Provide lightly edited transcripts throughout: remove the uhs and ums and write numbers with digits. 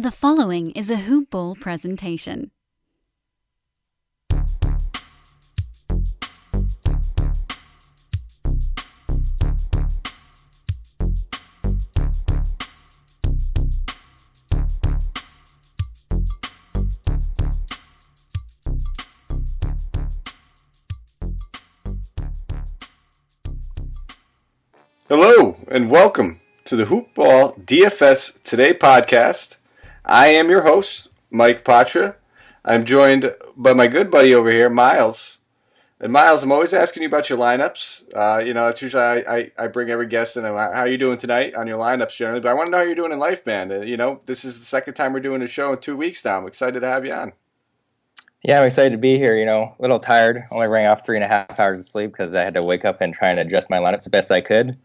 The following is a Hoop Ball presentation. Hello and welcome to the Hoop Ball DFS Today podcast. I am your host, Mike Patra. I'm joined by my good buddy over here, Myles. And Myles, I'm always asking you about your lineups. It's usually I bring every guest in. How are you doing tonight on your lineups generally? But I want to know how you're doing in life, man. This is the second time we're doing a show in 2 weeks now. I'm excited to have you on. Yeah, I'm excited to be here. A little tired. Only rang off 3.5 hours of sleep because I had to wake up and try and adjust my lineups the best I could.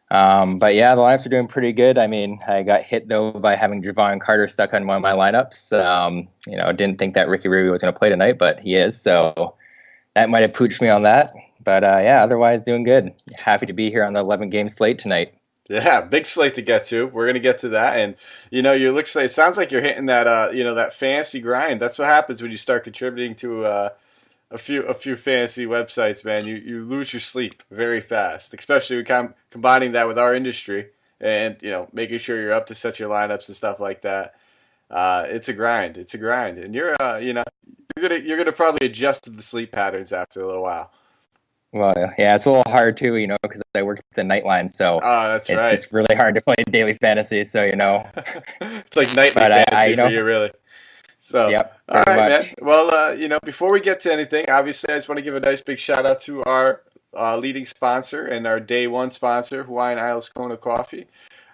But yeah, the lineups are doing pretty good. I mean, I got hit though by having Javon Carter stuck on one of my lineups. Didn't think that Ricky Rubio was going to play tonight, but he is. So that might have pooched me on that. But otherwise doing good. Happy to be here on the 11-game slate tonight. Yeah, big slate to get to. We're gonna get to that, and it sounds like you're hitting that that fantasy grind. That's what happens when you start contributing to a few fantasy websites, man. You lose your sleep very fast, especially combining that with our industry and making sure you're up to set your lineups and stuff like that. It's a grind. It's a grind, and you're gonna probably adjust to the sleep patterns after a little while. Well, yeah, it's a little hard too, because I work the nightline, so that's right. It's really hard to play daily fantasy, so it's like nightly fantasy for you, really. So, yep, all right, much. man. Well, before we get to anything, obviously, I just want to give a nice big shout out to our leading sponsor and our day one sponsor, Hawaiian Isles Kona Coffee.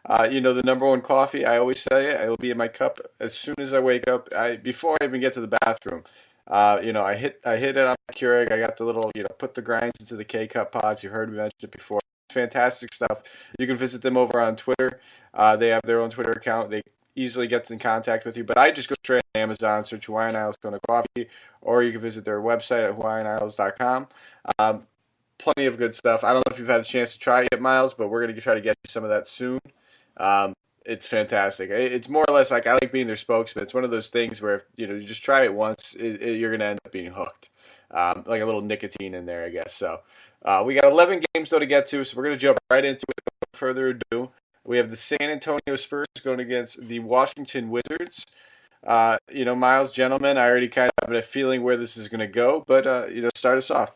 The number one coffee. I always say it will be in my cup as soon as I wake up. Before I even get to the bathroom. I hit it on my Keurig. I got the little, put the grinds into the K-Cup pods. You heard me mention it before. Fantastic stuff. You can visit them over on Twitter. They have their own Twitter account. They easily get in contact with you. But I just go straight to Amazon, search Hawaiian Isles Kona Coffee, or you can visit their website at hawaiianisles.com. Plenty of good stuff. I don't know if you've had a chance to try it yet, Myles, but we're going to try to get you some of that soon. It's fantastic. It's more or less like I like being their spokesman. It's one of those things where if you just try it once, you're going to end up being hooked. Like a little nicotine in there, I guess. So we got 11 games though to get to, so we're going to jump right into it without further ado. We have the San Antonio Spurs going against the Washington Wizards. Myles, gentlemen, I already kind of have a feeling where this is going to go, but start us off.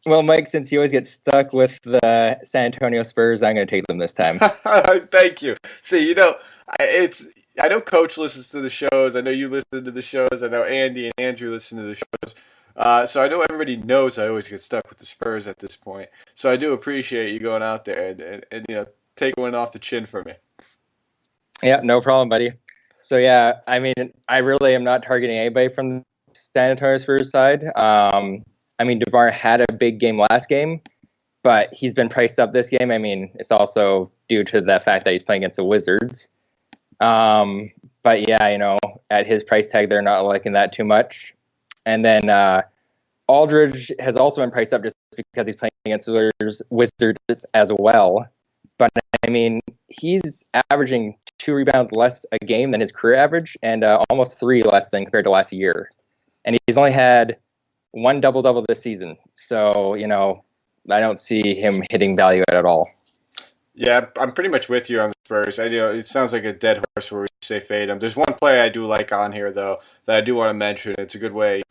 Well, Mike, since you always get stuck with the San Antonio Spurs, I'm going to take them this time. Thank you. See, I know Coach listens to the shows. I know you listen to the shows. I know Andy and Andrew listen to the shows. So I know everybody knows I always get stuck with the Spurs at this point. So I do appreciate you going out there and take one off the chin for me. Yeah, no problem, buddy. So yeah, I mean, I really am not targeting anybody from the San Antonio Spurs side. DeMar had a big game last game, but he's been priced up this game. I mean, it's also due to the fact that he's playing against the Wizards. But yeah, at his price tag, they're not liking that too much. And then Aldridge has also been priced up just because he's playing against the Wizards as well. But I mean, he's averaging 2 rebounds less a game than his career average and almost 3 less than compared to last year. And he's only had 1 double-double this season. So, I don't see him hitting value at all. Yeah, I'm pretty much with you on the Spurs. It sounds like a dead horse where we say fade them. There's one play I do like on here, though, that I do want to mention. It's a good way,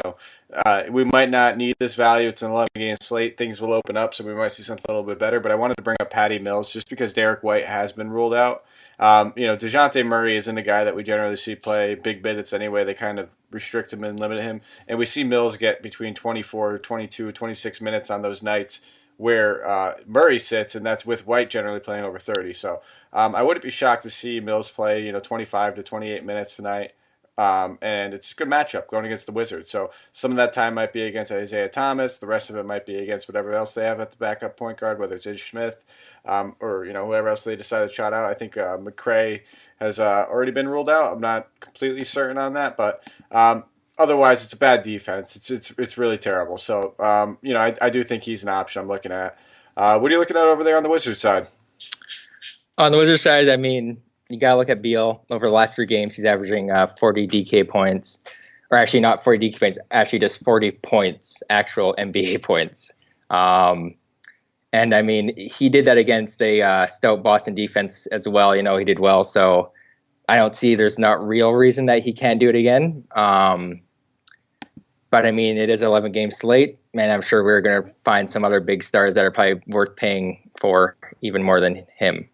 we might not need this value. It's an 11-game slate. Things will open up, so we might see something a little bit better. But I wanted to bring up Patty Mills just because Derek White has been ruled out. DeJounte Murray isn't a guy that we generally see play big minutes anyway. They kind of restrict him and limit him. And we see Mills get between 24, 22, 26 minutes on those nights where Murray sits, and that's with White generally playing over 30. So I wouldn't be shocked to see Mills play, 25 to 28 minutes tonight. And it's a good matchup going against the Wizards. So some of that time might be against Isaiah Thomas. The rest of it might be against whatever else they have at the backup point guard, whether it's Ish Smith or whoever else they decide to shot out. I think McCray has already been ruled out. I'm not completely certain on that, but otherwise it's a bad defense. It's really terrible. So I do think he's an option I'm looking at. What are you looking at over there on the Wizards side? On the Wizards side, I mean, you got to look at Beal. Over the last 3 games, he's averaging 40 DK points. Or actually not 40 DK points, actually just 40 points, actual NBA points. And I mean, he did that against a stout Boston defense as well. He did well. So I don't see there's not real reason that he can't do it again. But I mean, it is an 11-game slate, and I'm sure we're going to find some other big stars that are probably worth paying for even more than him.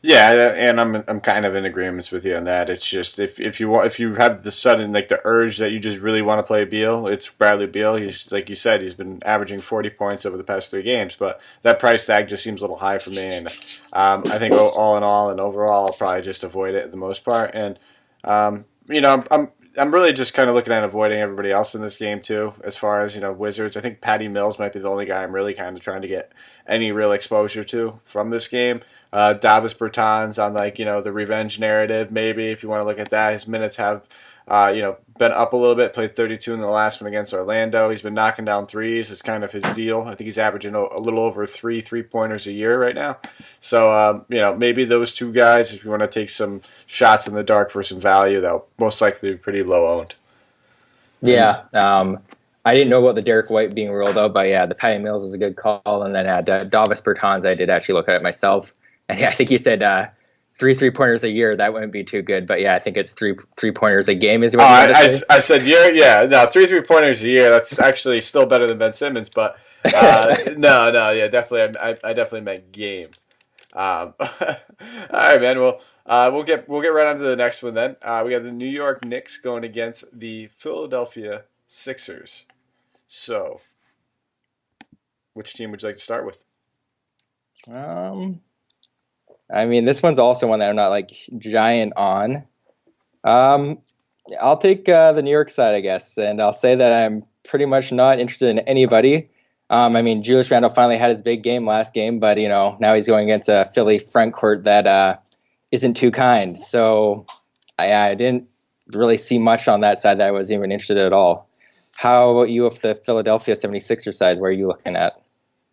Yeah, and I'm kind of in agreement with you on that. It's just if you have the sudden the urge that you just really want to play Beal, it's Bradley Beal. He's like you said, he's been averaging 40 points over the past 3 games, but that price tag just seems a little high for me. And I think all in all and overall, I'll probably just avoid it for the most part. And I'm really just kind of looking at avoiding everybody else in this game too. As far as Wizards, I think Patty Mills might be the only guy I'm really kind of trying to get any real exposure to from this game. Davis Bertans on the revenge narrative, maybe if you want to look at that. His minutes have been up a little bit. Played 32 in the last one against Orlando. He's been knocking down threes. It's kind of his deal. I think he's averaging a little over 3 3-pointers a year right now. So maybe those two guys, if you want to take some shots in the dark for some value, they'll most likely be pretty low owned. Yeah. I didn't know about the Derek White being ruled out, but yeah, the Patty Mills is a good call. And then Davis Bertans, I did actually look at it myself. And yeah, I think you said 3-3-pointers a year. That wouldn't be too good, but yeah, I think it's 3-3-pointers a game. Is what I said year. Yeah, no, 3-3-pointers a year. That's actually still better than Ben Simmons, but no, yeah, definitely. I definitely meant game. All right, man. Well, we'll get right on to the next one then. We have the New York Knicks going against the Philadelphia Sixers. So, which team would you like to start with? I mean, this one's also one that I'm not giant on. I'll take the New York side, I guess, and I'll say that I'm pretty much not interested in anybody. I mean, Julius Randle finally had his big game last game, but now he's going against a Philly front court that isn't too kind. So I didn't really see much on that side that I wasn't even interested at all. How about you with the Philadelphia 76ers side? Where are you looking at?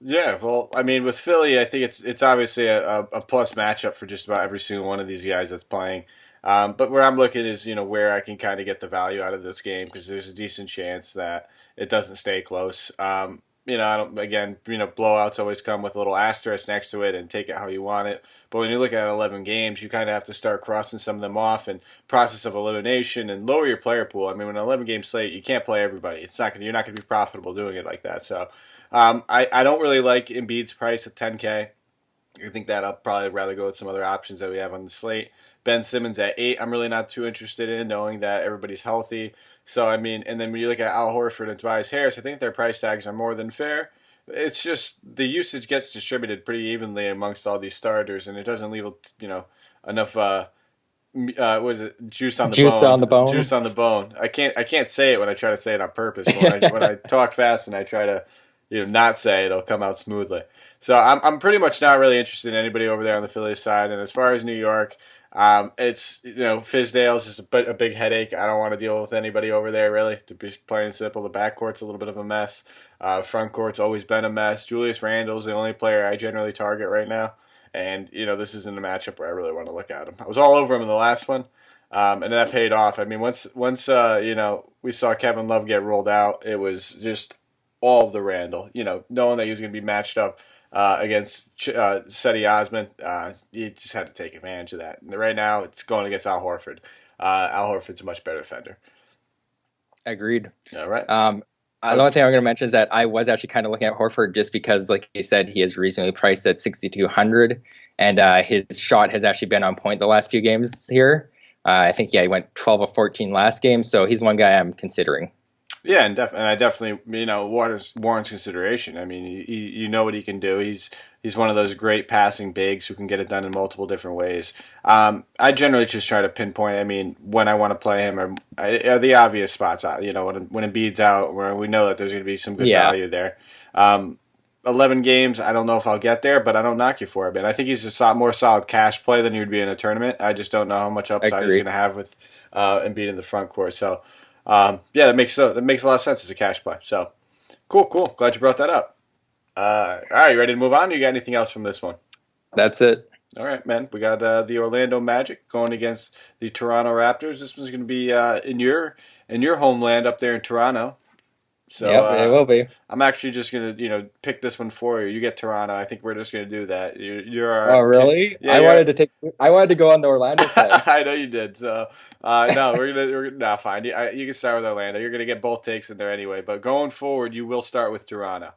Yeah, well, I mean, with Philly, I think it's obviously a plus matchup for just about every single one of these guys that's playing. But where I'm looking is, where I can kind of get the value out of this game because there's a decent chance that it doesn't stay close. I don't, again, blowouts always come with a little asterisk next to it and take it how you want it. But when you look at 11 games, you kind of have to start crossing some of them off and process of elimination and lower your player pool. I mean, when an 11-game slate, you can't play everybody. You're not going to be profitable doing it like that. So I don't really like Embiid's price at 10K. I think that I'll probably rather go with some other options that we have on the slate. Ben Simmons at 8, I'm really not too interested in, knowing that everybody's healthy. So, I mean, and then when you look at Al Horford and Tobias Harris, I think their price tags are more than fair. It's just the usage gets distributed pretty evenly amongst all these starters, and it doesn't leave enough what is it? Juice on the bone. Juice on the bone. I can't say it when I try to say it on purpose. But when I talk fast and I try to not say it'll come out smoothly. So I'm pretty much not really interested in anybody over there on the Phillies side. And as far as New York, it's Fizdale's just a big headache. I don't want to deal with anybody over there really. To be plain and simple, the backcourt's a little bit of a mess. Front court's always been a mess. Julius Randle's the only player I generally target right now. And this isn't a matchup where I really want to look at him. I was all over him in the last one. And that paid off. I mean, once we saw Kevin Love get rolled out, it was just all of the Randle. Knowing that he was going to be matched up against Cedi Osman, you just had to take advantage of that. And right now, it's going against Al Horford. Al Horford's a much better defender. Agreed. All right. The only thing I'm going to mention is that I was actually kind of looking at Horford just because, like you said, he is reasonably priced at 6,200, and his shot has actually been on point the last few games here. I think, he went 12 of 14 last game, so he's one guy I'm considering. Yeah, and I definitely, warrants consideration. I mean, you know what he can do. He's one of those great passing bigs who can get it done in multiple different ways. I generally just try to pinpoint. I mean, when I want to play him are the obvious spots. When Embiid's out, where we know that there's going to be some good value there. 11 games, I don't know if I'll get there, but I don't knock you for it. And I think he's a more solid cash play than he would be in a tournament. I just don't know how much upside he's going to have with Embiid in the front court. So. That makes a lot of sense as a cash play. So, cool. Glad you brought that up. All right, you ready to move on? Or you got anything else from this one? That's it. All right, man. We got the Orlando Magic going against the Toronto Raptors. This one's going to be in your homeland up there in Toronto. So Yep, it will be. I'm actually just gonna pick this one for you. You get Toronto. I think we're just gonna do that. You're Oh, our really? yeah. You're I wanted to go on the Orlando side. I know you did. So no, we're gonna nah, fine. You can start with Orlando. You're gonna get both takes in there anyway. But going forward, you will start with Toronto.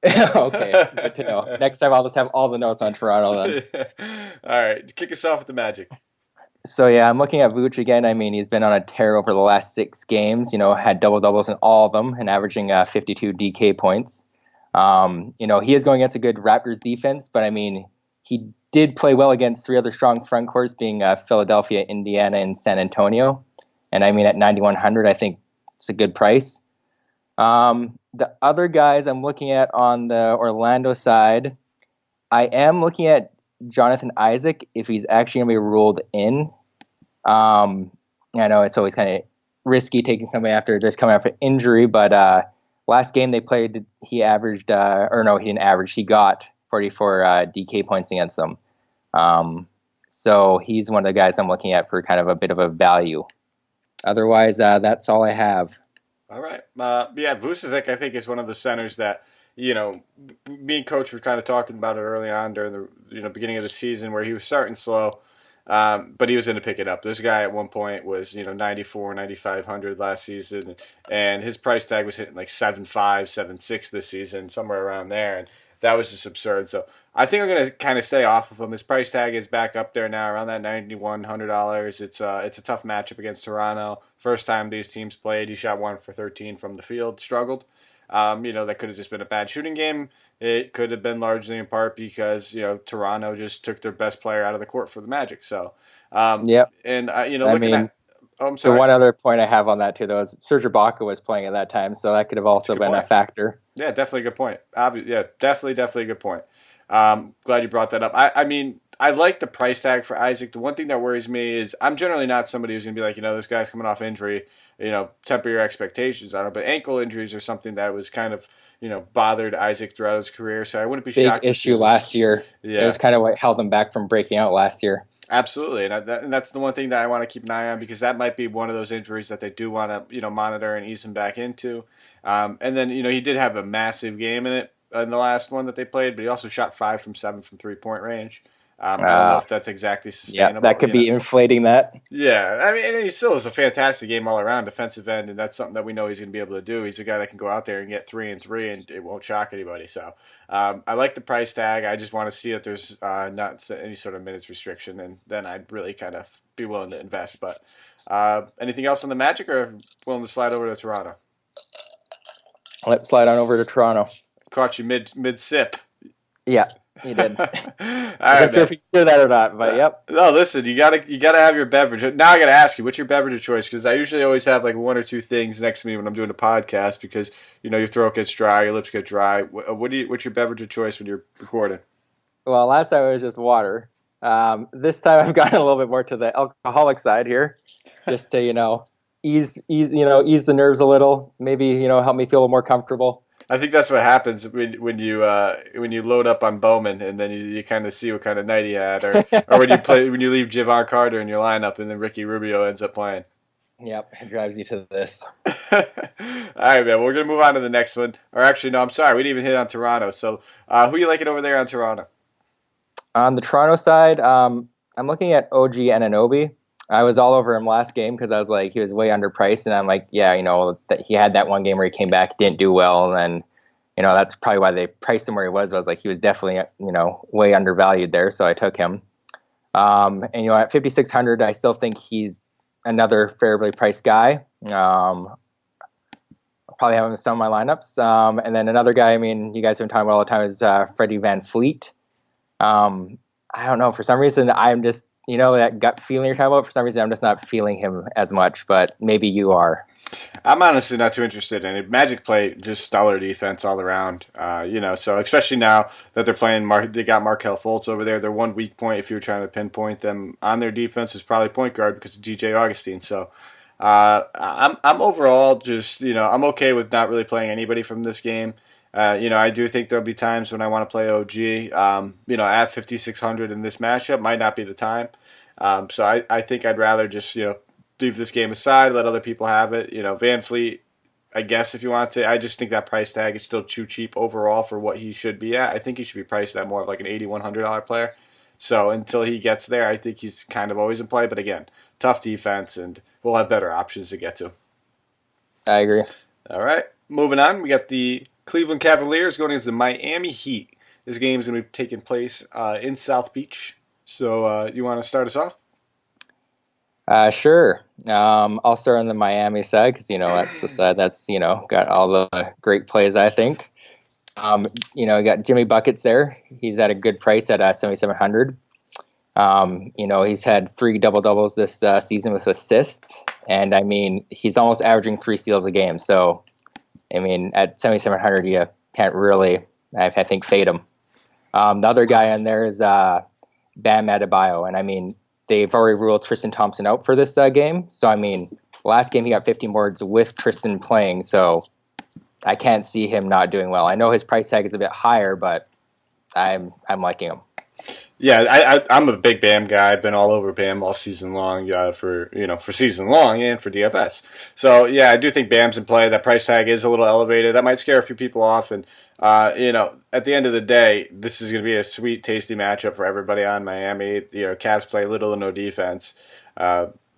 Okay, good to know. Next time I'll just have all the notes on Toronto then. All right, kick us off with the Magic. So yeah, I'm looking at Vooch again. I mean, he's been on a tear over the last 6 games. Had double doubles in all of them and averaging 52 DK points. He is going against a good Raptors defense, but I mean, he did play well against three other strong front courts, being Philadelphia, Indiana, and San Antonio. And I mean, at 9,100, I think it's a good price. The other guys I'm looking at on the Orlando side, I am looking at Jonathan Isaac if he's actually going to be ruled in. I know it's always kind of risky taking somebody after just coming after injury, but last game they played, he averaged, or no, he didn't average, he got 44 DK points against them. So he's one of the guys I'm looking at for kind of a bit of a value. Otherwise, that's all I have. All right. Yeah, Vucevic, I think, is one of the centers that, me and Coach were kind of talking about it early on during the beginning of the season where he was starting slow, but he was going to pick it up. This guy at one point was 94, 9,500 last season, and his price tag was hitting like 7.5, 7.6 this season, somewhere around there, and that was just absurd. So I think I'm going to kind of stay off of him. His price tag is back up there now, around that $9,100. It's a tough matchup against Toronto. First time these teams played, he shot 1 for 13 from the field, struggled. That could have just been a bad shooting game. It could have been largely in part because Toronto just took their best player out of the court for the Magic. So, Yep. and I looking mean, at, oh, I'm the sorry. one other point I have on that too, though, is Serge Ibaka was playing at that time, so that could have also been a factor. Yeah, definitely a good point. Yeah, definitely a good point. Glad you brought that up. I mean, I like the price tag for Isaac. The one thing that worries me is I'm generally not somebody who's going to be like, this guy's coming off injury, temper your expectations on it. But ankle injuries are something that was kind of, bothered Isaac throughout his career. So I wouldn't be shocked. Big issue last year. Yeah. It was kind of what held him back from breaking out last year. Absolutely, and that's the one thing that I want to keep an eye on because that might be one of those injuries that they do want to monitor and ease him back into. And then he did have a massive game in the last one that they played, but he also shot 5 from 7 from 3-point range. I don't know if that's exactly sustainable. Yeah, that could be inflating that. Yeah, I mean, and he still is a fantastic game all around, defensive end, and that's something that we know he's going to be able to do. He's a guy that can go out there and get 3 and 3, and it won't shock anybody. So I like the price tag. I just want to see that there's not any sort of minutes restriction, and then I'd really kind of be willing to invest. But anything else on the Magic, or willing to slide over to Toronto? Let's slide on over to Toronto. Caught you mid sip. Yeah. You did. I'm not sure if you hear that or not, but yep. No, listen, you gotta have your beverage. Now I gotta ask you, what's your beverage of choice? Because I usually always have like 1 or 2 things next to me when I'm doing a podcast because your throat gets dry, your lips get dry. What's your beverage of choice when you're recording? Well, last time it was just water. This time I've gotten a little bit more to the alcoholic side here, just to ease the nerves a little. Maybe help me feel a little more comfortable. I think that's what happens when you load up on Bowman and then you kind of see what kind of night he had, or when you leave Javon Carter in your lineup and then Ricky Rubio ends up playing. Yep, it drives you to this. All right, man. We're gonna move on to the next one. Or actually, no, I'm sorry, we didn't even hit on Toronto. So, who you liking over there on Toronto? On the Toronto side, I'm looking at OG Anunoby. I was all over him last game because I was like, he was way underpriced, and I'm like, yeah, that he had that one game where he came back, didn't do well, and then, that's probably why they priced him where he was. But I was like, he was definitely, way undervalued there, so I took him. And at 5,600, I still think he's another fairly priced guy. I'll probably have him in some of my lineups. And then another guy, I mean, you guys have been talking about all the time, is Freddie VanVleet. I don't know, for some reason, I'm just, that gut feeling you're talking about, for some reason I'm just not feeling him as much, but maybe you are. I'm honestly not too interested in it. Magic play just stellar defense all around, so especially now that they're playing, they got Markelle Fultz over there. Their one weak point, if you were trying to pinpoint them on their defense, is probably point guard because of DJ Augustine. So I'm overall just, I'm okay with not really playing anybody from this game. I do think there'll be times when I want to play OG. At 5,600 in this matchup might not be the time. So I think I'd rather just leave this game aside, let other people have it. Van Fleet, I guess if you want to. I just think that price tag is still too cheap overall for what he should be at. I think he should be priced at more of like an $8,100 player. So until he gets there, I think he's kind of always in play. But again, tough defense, and we'll have better options to get to. I agree. All right, moving on. We got the Cleveland Cavaliers going against the Miami Heat. This game is going to be taking place in South Beach. So you want to start us off? Sure. I'll start on the Miami side because that's the side that's got all the great plays. I think. You got Jimmy Buckets there. He's at a good price at 7,700. He's had 3 double doubles this season with assists, and he's almost averaging 3 steals a game. So, at 7,700, you can't really, I think, fade him. The other guy in there is Bam Adebayo, and they've already ruled Tristan Thompson out for this game. So, last game he got 15 boards with Tristan playing, so I can't see him not doing well. I know his price tag is a bit higher, but I'm liking him. Yeah, I'm a big Bam guy. I've been all over Bam all season long, for season long and for DFS. So yeah, I do think Bam's in play. That price tag is a little elevated. That might scare a few people off. And at the end of the day, this is going to be a sweet, tasty matchup for everybody on Miami. Cavs play little or no defense.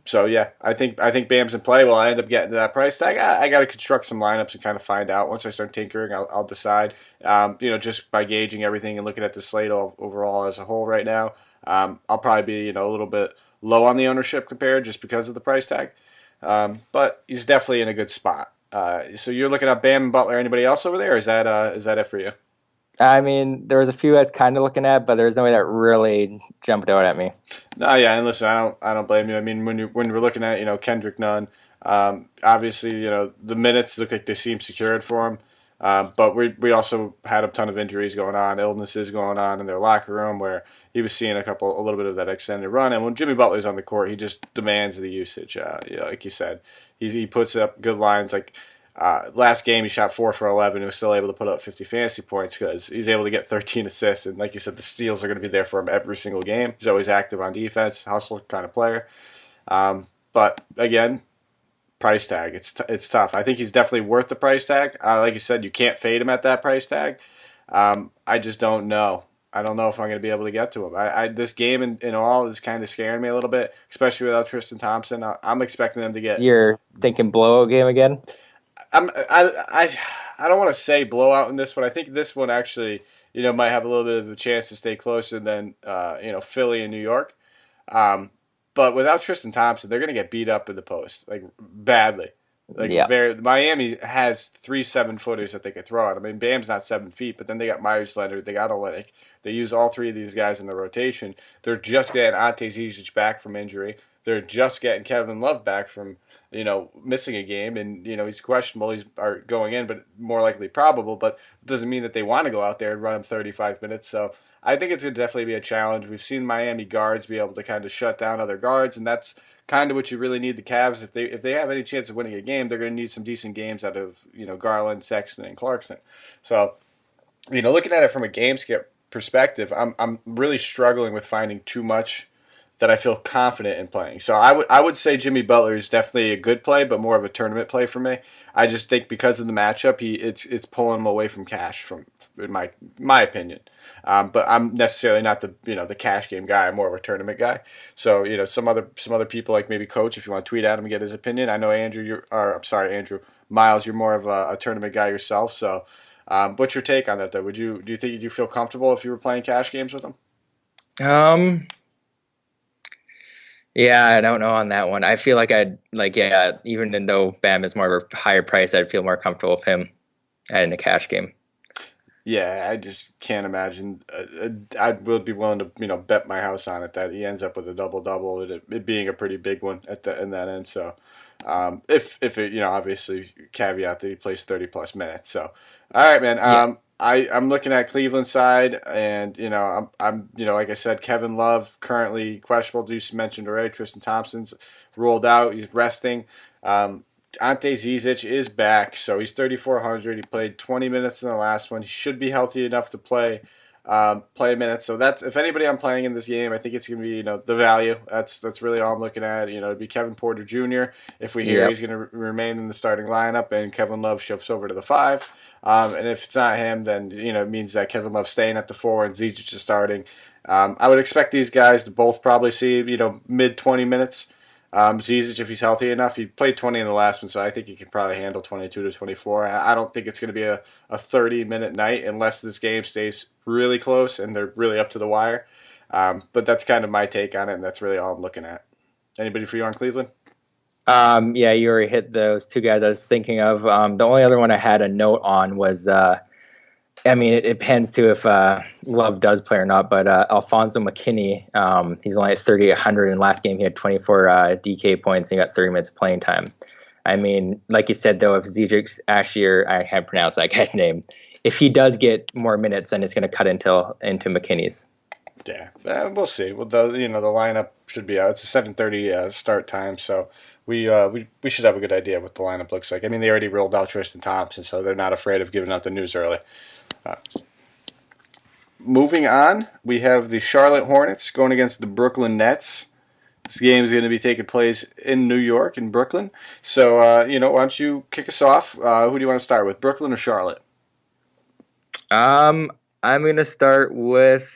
So yeah, I think Bam's in play. Will I end up getting to that price tag? I got to construct some lineups and kind of find out. Once I start tinkering, I'll decide. Just by gauging everything and looking at the slate overall as a whole right now, I'll probably be a little bit low on the ownership compared just because of the price tag. But he's definitely in a good spot. So you're looking at Bam and Butler. Anybody else over there? Or is that it for you? There was a few I was kind of looking at, but there's nobody that really jumped out at me. No, yeah, and listen, I don't blame you. When we're looking at Kendrick Nunn, obviously the minutes look like they seem secured for him, but we also had a ton of injuries going on, illnesses going on in their locker room where he was seeing a little bit of that extended run, and when Jimmy Butler's on the court, he just demands the usage. Like you said, he puts up good lines like. Last game he shot 4 for 11 and was still able to put up 50 fantasy points because he's able to get 13 assists, and like you said, the steals are going to be there for him every single game. He's always active on defense, hustle kind of player. But again, price tag, it's tough. I think he's definitely worth the price tag. Like you said, you can't fade him at that price tag. I just don't know. I don't know if I'm going to be able to get to him. This game in all is kind of scaring me a little bit, especially without Tristan Thompson. I'm expecting them to get. You're thinking blowout game again? I don't want to say blowout in this one. I think this one actually, might have a little bit of a chance to stay closer than, Philly and New York. But without Tristan Thompson, they're going to get beat up in the post, like badly. Miami has 3 7-footers that they could throw at. Bam's not 7 feet, but then they got Myles Leonard, they got Olynyk. They use all 3 of these guys in the rotation. They're just getting Ante Zizic back from injury. They're just getting Kevin Love back from missing a game, and he's questionable. He's going in, but more likely probable. But it doesn't mean that they want to go out there and run him 35 minutes. So I think it's going to definitely be a challenge. We've seen Miami guards be able to kind of shut down other guards, and that's kind of what you really need the Cavs. If they have any chance of winning a game, they're going to need some decent games out of Garland, Sexton, and Clarkson. So looking at it from a game skip perspective, I'm really struggling with finding too much that I feel confident in playing. So I would say Jimmy Butler is definitely a good play, but more of a tournament play for me. I just think because of the matchup, it's pulling him away from cash, in my opinion. But I'm necessarily not the cash game guy. I'm more of a tournament guy. So some other people like maybe Coach, if you want to tweet at him and get his opinion. I know Andrew, Myles, you're more of a tournament guy yourself. So what's your take on that though? Do you think you feel comfortable if you were playing cash games with him? Yeah, I don't know on that one. I feel like even though Bam is more of a higher price, I'd feel more comfortable with him in a cash game. Yeah, I just can't imagine. I would be willing to bet my house on it that he ends up with a double-double, it being a pretty big one in that end. So if it obviously caveat that he plays 30+ minutes. So all right, man. Yes. I'm looking at Cleveland side, and I'm like I said, Kevin Love currently questionable. Deuce mentioned already. Tristan Thompson's ruled out. He's resting. Ante Zizic is back, so he's 3,400. He played 20 minutes in the last one. He should be healthy enough to play minutes. So that's if anybody I'm playing in this game, I think it's going to be the value. That's really all I'm looking at. It'd be Kevin Porter Jr. if we hear he's going to remain in the starting lineup, and Kevin Love shifts over to the 5. And if it's not him, then it means that Kevin Love's staying at the 4 and Zizic is starting. I would expect these guys to both probably see mid 20 minutes. Zizic, if he's healthy enough, he played 20 in the last one, so I think he can probably handle 22 to 24. I don't think it's going to be a 30-minute night unless this game stays really close and they're really up to the wire. But that's kind of my take on it, and that's really all I'm looking at. Anybody for you on Cleveland? Yeah, you already hit those two guys I was thinking of. The only other one I had a note on was, it depends too if Love does play or not, but Alfonso McKinney, he's only at 3,800. In last game, he had 24 DK points and he got 30 minutes of playing time. I mean, like you said, though, if Zizic Ashier, I can't pronounce that guy's name, if he does get more minutes, then it's going to cut into McKinney's. Yeah, we'll see. Well, the lineup should be out. It's a 7:30 start time, so we should have a good idea what the lineup looks like. I mean, they already rolled out Tristan Thompson, so they're not afraid of giving out the news early. Moving on, we have the Charlotte Hornets going against the Brooklyn Nets. This game is going to be taking place in New York, in Brooklyn. So, why don't you kick us off? Who do you want to start with, Brooklyn or Charlotte? I'm going to start with,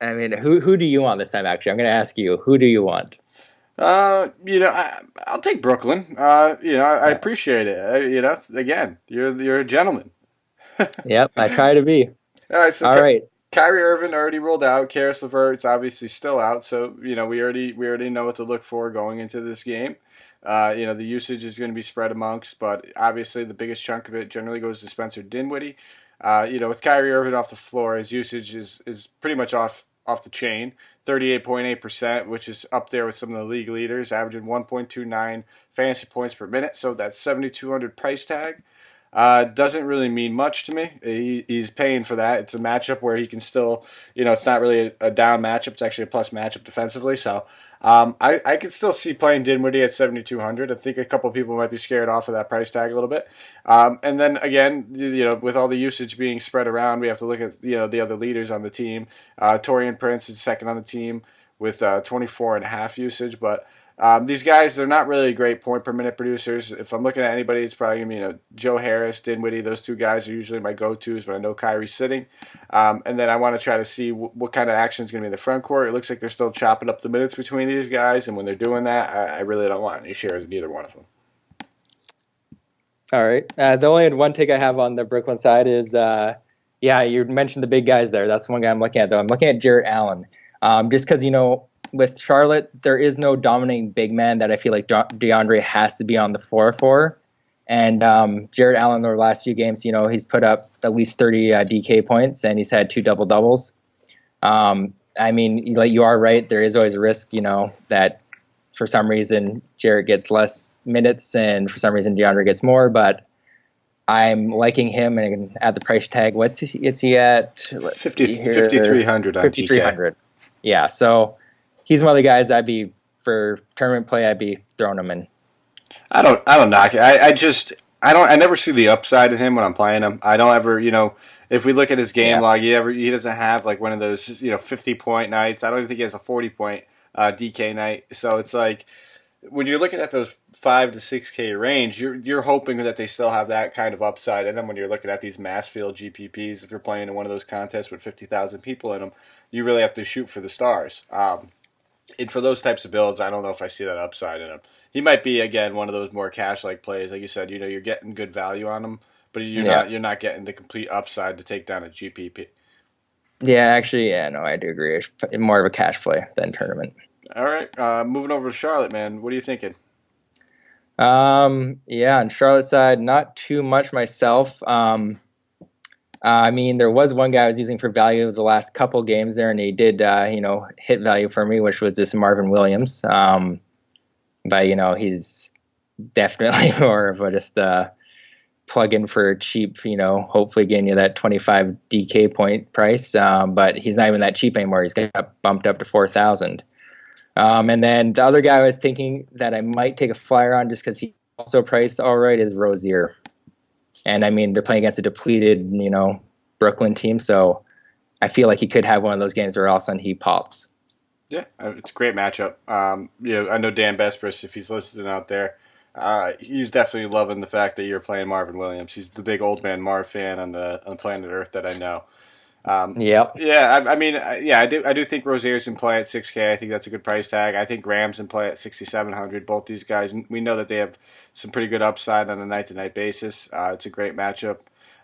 who do you want this time, actually? I'm going to ask you, who do you want? I'll take Brooklyn. I appreciate it. Again, you're a gentleman. Yep, I try to be. All right, so all right. Kyrie Irving already ruled out. Karis LeVert's obviously still out, so we already know what to look for going into this game. The usage is going to be spread amongst, but obviously the biggest chunk of it generally goes to Spencer Dinwiddie. With Kyrie Irving off the floor, his usage is pretty much off the chain. 38.8%, which is up there with some of the league leaders, averaging 1.29 fantasy points per minute. So that 7,200 price tag doesn't really mean much to me. He's paying for that. It's a matchup where he can still, it's not really a down matchup. It's actually a plus matchup defensively. So I could still see playing Dinwiddie at 7,200. I think a couple of people might be scared off of that price tag a little bit. And then again, with all the usage being spread around, we have to look at the other leaders on the team. Taurean Prince is second on the team with 24.5 usage, but these guys, they're not really great point per minute producers. If I'm looking at anybody, it's probably going to be Joe Harris, Dinwiddie. Those two guys are usually my go-tos, but I know Kyrie's sitting. And then I want to try to see what kind of action is going to be in the front court. It looks like they're still chopping up the minutes between these guys, and when they're doing that, I really don't want any shares in either one of them. All right. The only one take I have on the Brooklyn side is, you mentioned the big guys there. That's the one guy I'm looking at, though. I'm looking at Jarrett Allen. Just because, with Charlotte, there is no dominating big man that I feel like DeAndre has to be on the floor for. And Jarrett Allen, in the last few games, he's put up at least 30 DK points, and he's had 2 double-doubles. You are right. There is always a risk, that for some reason Jarrett gets less minutes and for some reason DeAndre gets more. But I'm liking him, and at the price tag, is he at? 5,300 on 5,300. Yeah, so he's one of the guys for tournament play, I'd be throwing him in. I don't knock it. I never see the upside in him when I'm playing him. I don't ever, if we look at his game log, he doesn't have like one of those, 50-point nights. I don't even think he has a 40-point DK night. So it's like when you're looking at those 5 to 6K range, you're hoping that they still have that kind of upside. And then when you're looking at these mass field GPPs, if you're playing in one of those contests with 50,000 people in them, you really have to shoot for the stars. And for those types of builds, I don't know if I see that upside in him. He might be, again, one of those more cash-like plays. Like you said, you're getting good value on him, but you're not getting the complete upside to take down a GPP. Yeah, actually, no, I do agree. It's more of a cash play than tournament. All right, moving over to Charlotte, man. What are you thinking? On Charlotte side, not too much myself. There was one guy I was using for value the last couple games there, and he did, hit value for me, which was this Marvin Williams. But he's definitely more of a just plug-in for cheap, hopefully getting you that 25 DK point price. But he's not even that cheap anymore. He's got bumped up to 4,000. And then the other guy I was thinking that I might take a flyer on just because he also priced all right is Rozier. And I mean, they're playing against a depleted, Brooklyn team. So I feel like he could have one of those games where all of a sudden he pops. Yeah, it's a great matchup. I know Dan Bespris, if he's listening out there, he's definitely loving the fact that you're playing Marvin Williams. He's the big old man Marv fan on planet Earth that I know. Yep. Yeah, I do think Rozier's in play at 6K. I think that's a good price tag. I think Graham's in play at 6,700. Both these guys, we know that they have some pretty good upside on a night-to-night basis. It's a great matchup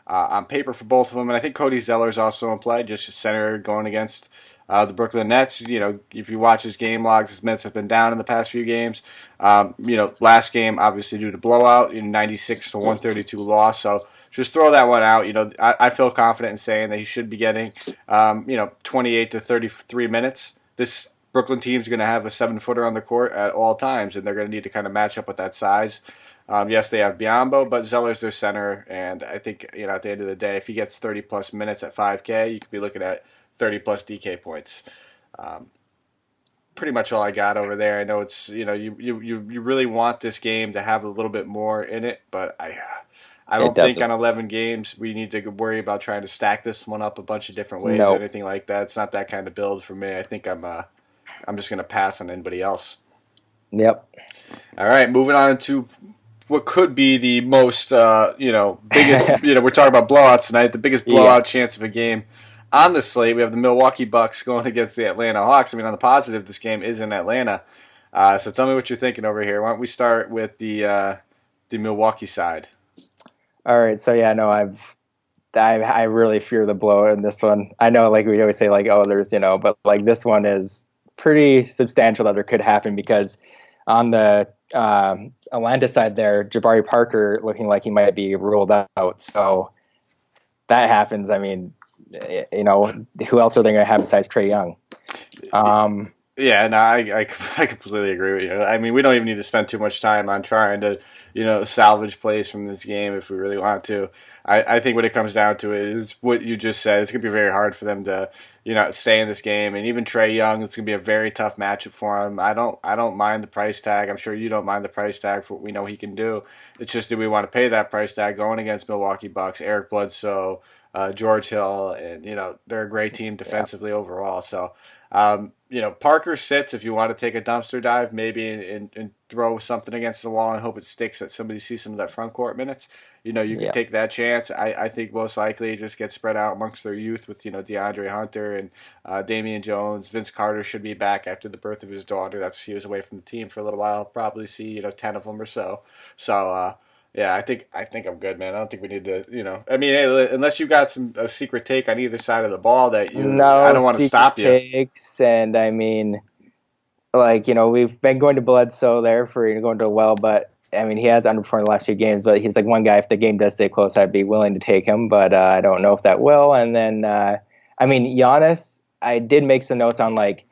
on paper for both of them, and I think Cody Zeller's also in play, just a center going against the Brooklyn Nets. If you watch his game logs, his minutes have been down in the past few games. Last game obviously due to blowout, 96 to 132 loss. So just throw that one out. I feel confident in saying that he should be getting, 28 to 33 minutes. This Brooklyn team's going to have a 7-footer on the court at all times, and they're going to need to kind of match up with that size. Yes, they have Biyombo, but Zeller's their center, and I think, at the end of the day, if he gets 30-plus minutes at 5K, you could be looking at 30-plus DK points. Pretty much all I got over there. I know it's, you really want this game to have a little bit more in it, but I don't think on 11 games we need to worry about trying to stack this one up a bunch of different ways or anything like that. It's not that kind of build for me. I think I'm just going to pass on anybody else. Yep. All right, moving on to what could be the most, biggest, we're talking about blowouts tonight, the biggest blowout chance of a game on the slate. We have the Milwaukee Bucks going against the Atlanta Hawks. I mean, on the positive, this game is in Atlanta. So tell me what you're thinking over here. Why don't we start with the Milwaukee side? All right. So, I really fear the blowout in this one. I know, like we always say, like, oh, there's, but like this one is pretty substantial that there could happen because on the Atlanta side there, Jabari Parker looking like he might be ruled out. So that happens. I mean, who else are they going to have besides Trae Young? Yeah, no, I completely agree with you. I mean, we don't even need to spend too much time on trying to, salvage plays from this game if we really want to. I think what it comes down to is what you just said. It's going to be very hard for them to, stay in this game. And even Trae Young, it's going to be a very tough matchup for him. I don't mind the price tag. I'm sure you don't mind the price tag for what we know he can do. It's just, do we want to pay that price tag going against Milwaukee Bucks, Eric Bledsoe, George Hill, and, they're a great team defensively overall. So, Parker sits if you want to take a dumpster dive, maybe and throw something against the wall and hope it sticks, that somebody sees some of that front court minutes. You can take that chance. I think most likely it just gets spread out amongst their youth with, DeAndre Hunter and Damian Jones. Vince Carter should be back after the birth of his daughter. He was away from the team for a little while. I'll probably see, 10 of them or so. So, yeah, I think I'm good, man. I don't think we need to, I mean, unless you got a secret take on either side of the ball that I don't want to stop you. Takes, and I mean, like, we've been going to Bledsoe there for going to a well, but I mean, he has underperformed the last few games, but he's like one guy, if the game does stay close, I'd be willing to take him, but I don't know if that will. And then, I mean, Giannis, I did make some notes on, like,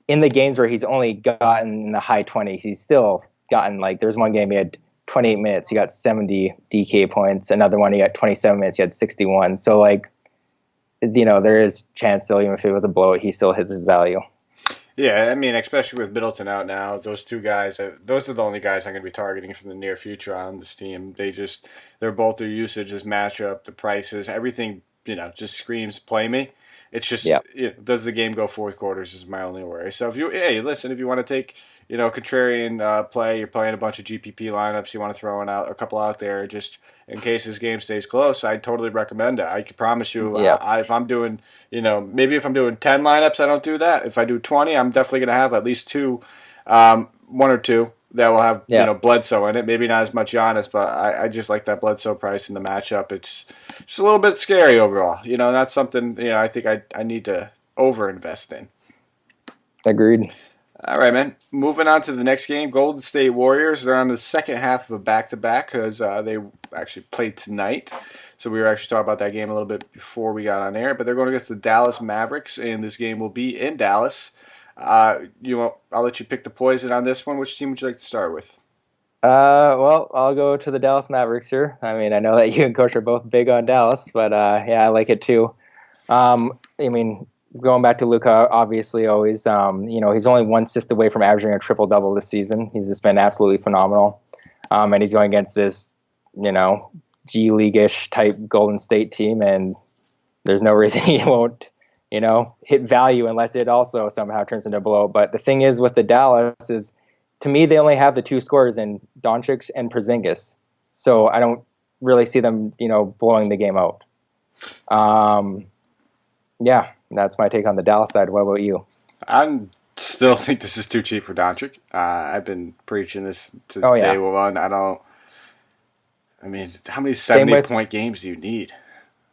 in the games where he's only gotten in the high 20s, he's still gotten, like, there's one game he had 28 minutes, he got 70 DK points. Another one, he got 27 minutes, he had 61. So, like, there is chance still, even if it was a blowout, he still hits his value. Yeah, I mean, especially with Middleton out now, those two guys, those are the only guys I'm going to be targeting for the near future on this team. They're both, their usage, this matchup, the prices, everything, just screams play me. It's just, does the game go fourth quarters is my only worry. So if you want to take, contrarian play, you're playing a bunch of GPP lineups, you want to throw a couple out there just in case this game stays close, I totally recommend it. I can promise you, if I'm doing, maybe if I'm doing 10 lineups, I don't do that. If I do 20, I'm definitely going to have at least two, one or two that will have, Bledsoe in it. Maybe not as much Giannis, but I just like that Bledsoe price in the matchup. It's just a little bit scary overall. That's something, I think I need to over-invest in. Agreed. All right, man. Moving on to the next game, Golden State Warriors. They're on the second half of a back-to-back because they actually played tonight. So we were actually talking about that game a little bit before we got on air. But they're going against the Dallas Mavericks, and this game will be in Dallas. I'll let you pick the poison on this one. Which team would you like to start with? Well, I'll go to the Dallas Mavericks here. I mean, I know that you and Coach are both big on Dallas, but I like it too. I mean, going back to Luka, obviously, always, he's only one assist away from averaging a triple-double this season. He's just been absolutely phenomenal. And he's going against this, G League-ish type Golden State team, and there's no reason he won't, hit value unless it also somehow turns into a blow. But the thing is with the Dallas is, to me, they only have the two scorers in Doncic and Porzingis. So I don't really see them, blowing the game out. Yeah, that's my take on the Dallas side. What about you? I still think this is too cheap for Doncic. I've been preaching this since day one. I mean, how many 70-point games do you need?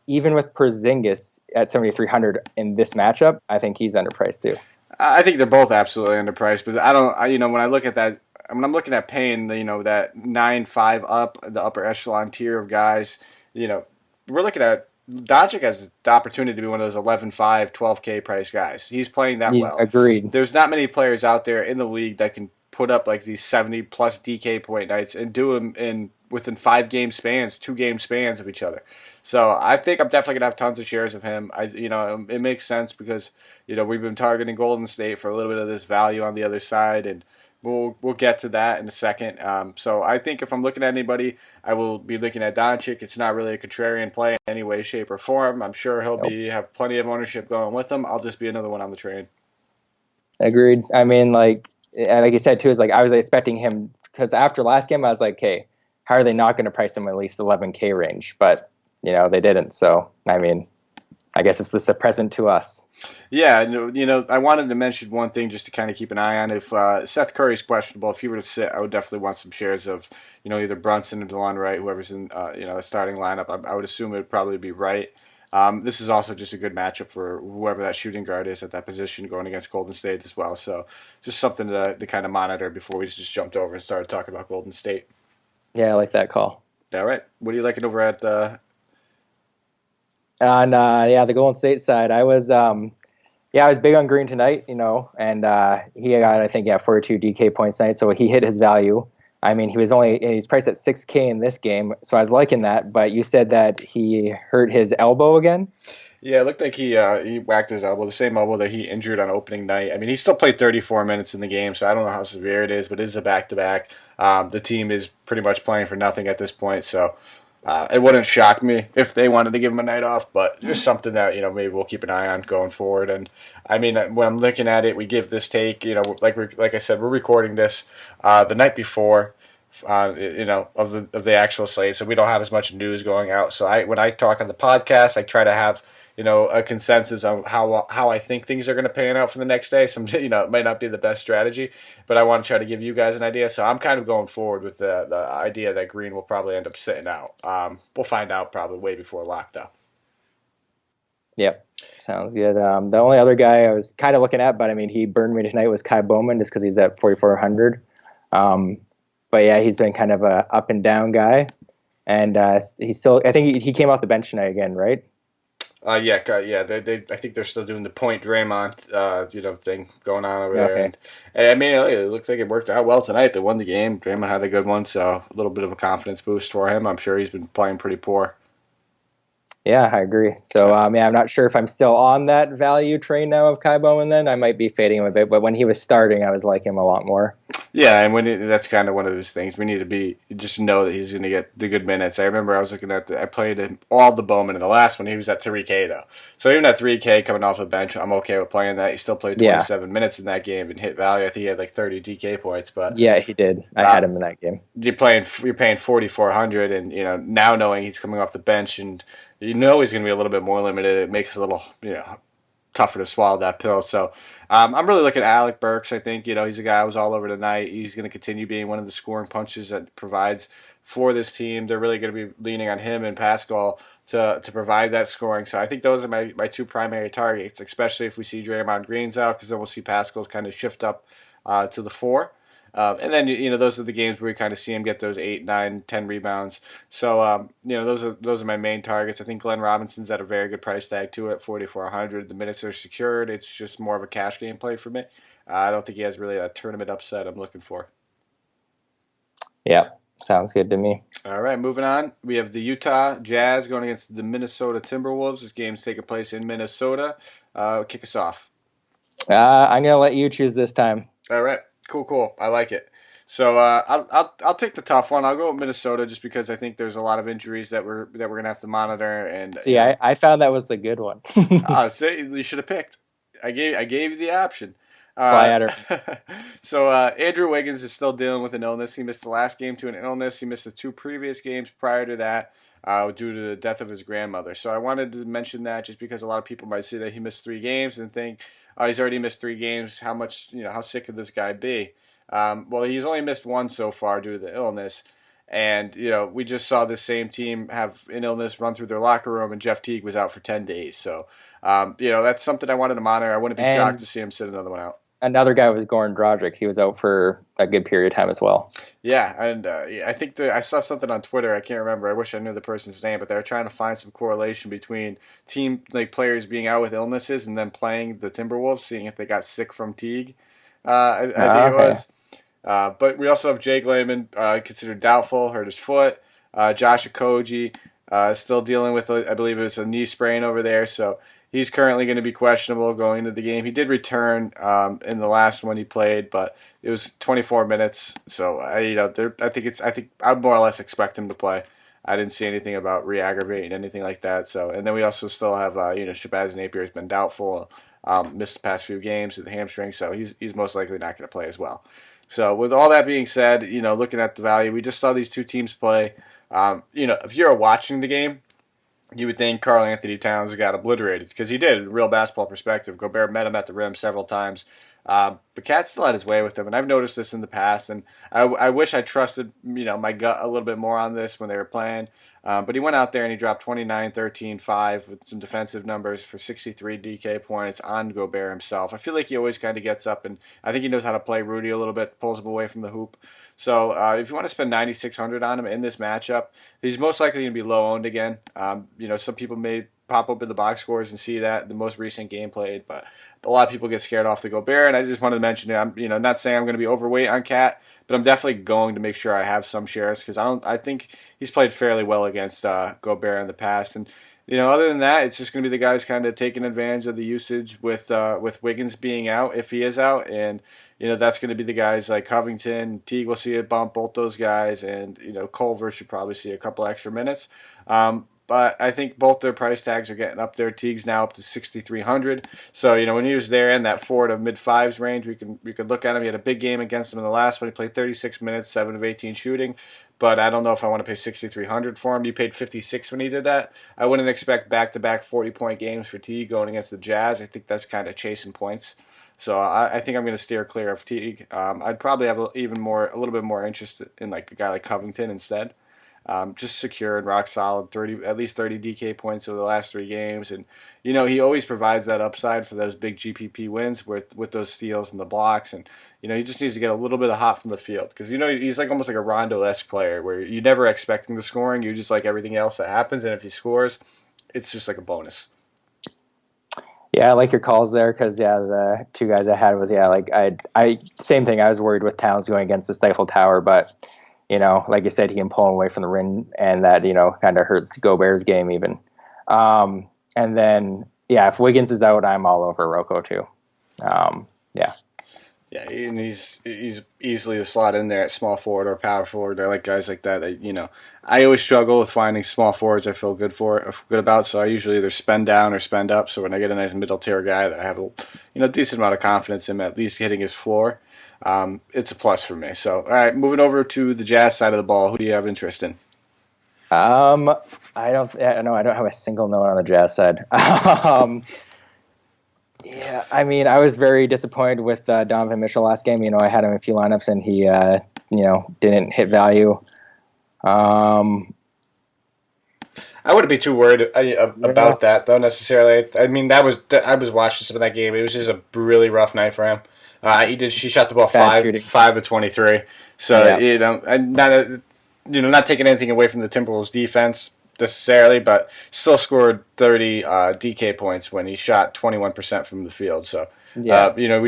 Even with Porzingis at 7,300 in this matchup, I think he's underpriced too. I think they're both absolutely underpriced, but when I look at that, when I'm looking at paying that 9-5 up, the upper echelon tier of guys, we're looking at Doncic has the opportunity to be one of those 11-5, 12K price guys. He's playing that well. Agreed. There's not many players out there in the league that can put up like these 70-plus DK point nights and do them within 5-game spans, 2-game spans of each other. So I think I'm definitely going to have tons of shares of him. It makes sense because, we've been targeting Golden State for a little bit of this value on the other side, and we'll get to that in a second. So I think if I'm looking at anybody, I will be looking at Doncic. It's not really a contrarian play in any way, shape, or form. I'm sure he'll have plenty of ownership going with him. I'll just be another one on the train. Agreed. I mean, like you said too, is like I was expecting him because after last game I was like, okay, how are they not going to price him at least 11K range? But they didn't. So I mean, I guess it's just a present to us. Yeah, I wanted to mention one thing just to kind of keep an eye on. If Seth Curry's questionable, if he were to sit, I would definitely want some shares of, either Brunson or DeLon Wright, whoever's in, the starting lineup. I would assume it would probably be Wright. This is also just a good matchup for whoever that shooting guard is at that position going against Golden State as well. So just something to kind of monitor before we just jumped over and started talking about Golden State. Yeah, I like that call. All right. What are you liking over at the... On the Golden State side, I was big on Green tonight, and he got, I think, 42 DK points tonight, so he hit his value. I mean, he's priced at 6K in this game, so I was liking that. But you said that he hurt his elbow again. Yeah, it looked like he whacked his elbow, the same elbow that he injured on opening night. I mean, he still played 34 minutes in the game, so I don't know how severe it is, but it is a back-to-back. The team is pretty much playing for nothing at this point, so it wouldn't shock me if they wanted to give him a night off, but just something that, maybe we'll keep an eye on going forward. And I mean, when I'm looking at it, we give this take, like I said, we're recording this the night before, of the actual slate, so we don't have as much news going out. So when I talk on the podcast, I try to have a consensus on how I think things are going to pan out for the next day. Some it might not be the best strategy, but I want to try to give you guys an idea. So I'm kind of going forward with the idea that Green will probably end up sitting out. We'll find out probably way before lock though. Yep, sounds good. The only other guy I was kind of looking at, but I mean he burned me tonight, was Kai Bowman, just because he's at 4,400. But yeah, he's been kind of a up and down guy, and he's still. I think he came off the bench tonight again, right? Yeah. I think they're still doing the point Draymond, thing going on over there. And I mean, it looks like it worked out well tonight. They won the game. Draymond had a good one, so a little bit of a confidence boost for him. I'm sure he's been playing pretty poor. Yeah, I agree. So, I'm not sure if I'm still on that value train now of Kai Bowman. Then I might be fading him a bit, but when he was starting, I was liking him a lot more. Yeah, and that's kind of one of those things. We need to just know that he's going to get the good minutes. I remember I was looking at I played all the Bowman in the last one. He was at 3K though, so even at 3K coming off the bench, I'm okay with playing that. He still played 27 minutes in that game and hit value. I think he had like 30 DK points, but yeah, he did. I had him in that game. You're paying 4,400, and now knowing he's coming off the bench and he's going to be a little bit more limited, it makes it a little tougher to swallow that pill. So I'm really looking at Alec Burks. I think he's a guy who was all over tonight. He's going to continue being one of the scoring punches that provides for this team. They're really going to be leaning on him and Pascal to provide that scoring. So I think those are my two primary targets, especially if we see Draymond Green's out, because then we'll see Pascal kind of shift up to the 4. And then those are the games where we kind of see him get those 8, 9, 10 rebounds. So those are my main targets. I think Glenn Robinson's at a very good price tag too at 4,400. The minutes are secured. It's just more of a cash game play for me. I don't think he has really a tournament upset I'm looking for. Yeah, sounds good to me. All right, moving on. We have the Utah Jazz going against the Minnesota Timberwolves. This game's taking place in Minnesota. Kick us off. I'm gonna let you choose this time. All right. Cool. I like it. So I'll take the tough one. I'll go with Minnesota just because I think there's a lot of injuries that we're gonna have to monitor, and See, I found that was the good one. say you should have picked. I gave you the option. Well, I had So Andrew Wiggins is still dealing with an illness. He missed the last game to an illness. He missed the 2 previous games prior to that due to the death of his grandmother. So I wanted to mention that just because a lot of people might see that he missed 3 games and think, oh, he's already missed 3 games. How much, how sick could this guy be? Well, he's only missed one so far due to the illness. And, we just saw this same team have an illness run through their locker room, and Jeff Teague was out for 10 days. So, that's something I wanted to monitor. I wouldn't be shocked to see him sit another one out. Another guy was Goran Dragic. He was out for a good period of time as well. Yeah, and I think I saw something on Twitter. I can't remember. I wish I knew the person's name, but they were trying to find some correlation between team players being out with illnesses and then playing the Timberwolves, seeing if they got sick from Teague. I think it was. But we also have Jake Layman, considered doubtful, hurt his foot. Josh Okogie still dealing with, I believe it was a knee sprain over there. So he's currently going to be questionable going into the game. He did return in the last one he played, but it was 24 minutes. So I think I'd more or less expect him to play. I didn't see anything about re-aggravating anything like that. So, and then we also still have Shabazz Napier has been doubtful, missed the past few games with the hamstring, so he's most likely not going to play as well. So with all that being said, looking at the value, we just saw these two teams play. If you're watching the game, you would think Karl Anthony Towns got obliterated because he did, in a real basketball perspective. Gobert met him at the rim several times. But Cat still had his way with him, and I've noticed this in the past, and I wish I trusted my gut a little bit more on this when they were playing. But he went out there and he dropped 29, 13, 5 with some defensive numbers for 63 DK points on Gobert himself. I feel like he always kind of gets up, and I think he knows how to play Rudy a little bit, pulls him away from the hoop. So if you want to spend 9,600 on him in this matchup, he's most likely going to be low owned again. Some people may pop up in the box scores and see that the most recent game played, but a lot of people get scared off the Gobert, and I just wanted to mention it. I'm not saying I'm going to be overweight on Cat, but I'm definitely going to make sure I have some shares because I think he's played fairly well against Gobert in the past, and other than that, it's just going to be the guys kind of taking advantage of the usage with Wiggins being out if he is out, and that's going to be the guys like Covington, Teague will see a bump, both those guys, and Culver should probably see a couple extra minutes. But I think both their price tags are getting up there. Teague's now up to 6,300. So when he was there in that 4 to mid 5s range, we could look at him. He had a big game against him in the last one. He played 36 minutes, 7 of 18 shooting. But I don't know if I want to pay 6,300 for him. You paid 56 when he did that. I wouldn't expect back-to-back 40-point games for Teague going against the Jazz. I think that's kind of chasing points. So I think I'm going to steer clear of Teague. I'd probably have a little bit more interest in a guy like Covington instead. Just secure and rock solid, at least 30 DK points over the last 3 games, and he always provides that upside for those big GPP wins with those steals and the blocks, and he just needs to get a little bit of hot from the field because he's almost like a Rondo-esque player where you never expecting the scoring, you just like everything else that happens, and if he scores, it's just like a bonus. Yeah, I like your calls there because the 2 guys I had was I same thing. I was worried with Towns going against the Stifle Tower, but. Like you said, he can pull him away from the rim, and that, kind of hurts Gobert's game even. And then, if Wiggins is out, I'm all over Rocco too. Yeah, and he's easily a slot in there at small forward or power forward. I like guys like that. I always struggle with finding small forwards I feel good about. So I usually either spend down or spend up. So when I get a nice middle tier guy that I have a decent amount of confidence in, at least hitting his floor. It's a plus for me. So, all right, moving over to the Jazz side of the ball. Who do you have interest in? I don't have a single note on the Jazz side. I was very disappointed with Donovan Mitchell last game. I had him in a few lineups, and he, didn't hit value. I wouldn't be too worried about that, though, necessarily. I was watching some of that game. It was just a really rough night for him. She shot the ball 5 of 23. So not taking anything away from the Timberwolves defense necessarily, but still scored 30 DK points when he shot 21% from the field. So we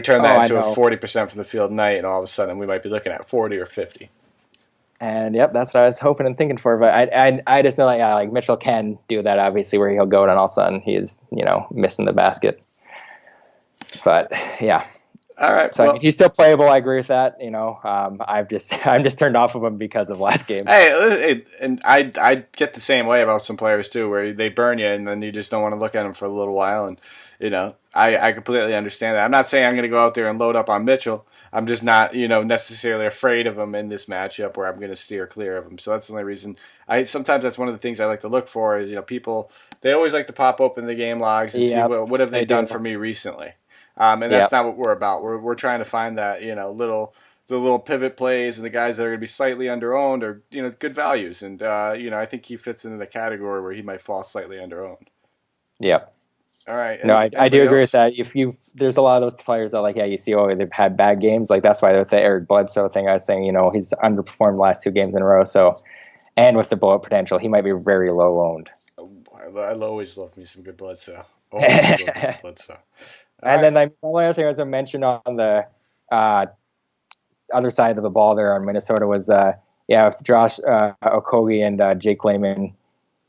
turn that into a 40% from the field night, and all of a sudden we might be looking at 40 or 50. And that's what I was hoping and thinking for. But I just know like Mitchell can do that, obviously, where he'll go and all of a sudden he is missing the basket. But yeah. All right. So I Well, mean, he's still playable. I agree with that. I'm just turned off of him because of last game. hey, and I get the same way about some players too, where they burn you and then you just don't want to look at them for a little while. And I completely understand that. I'm not saying I'm going to go out there and load up on Mitchell. I'm just not necessarily afraid of him in this matchup where I'm going to steer clear of him. So that's the only reason. I sometimes that's one of the things I like to look for is people they always like to pop open the game logs and see Yep, what have they they done do. for me recently. And that's Yep. not what we're about. We're trying to find that the little pivot plays and the guys that are going to be slightly underowned or good values. And I think he fits into the category where he might fall slightly underowned. Yep. All right. No, I do Anybody agree with else? that. There's a lot of those players that you see, they've had bad games. Like that's why with the Eric Bledsoe thing, I was saying, he's underperformed the last 2 games in a row. So, and with the blowout potential, he might be very low owned. Oh, I always love me some good Bledsoe. Always love me some Bledsoe. All And right. then the only other thing I was going to mention on the other side of the ball there on Minnesota was, with Josh Okogie and Jake Layman.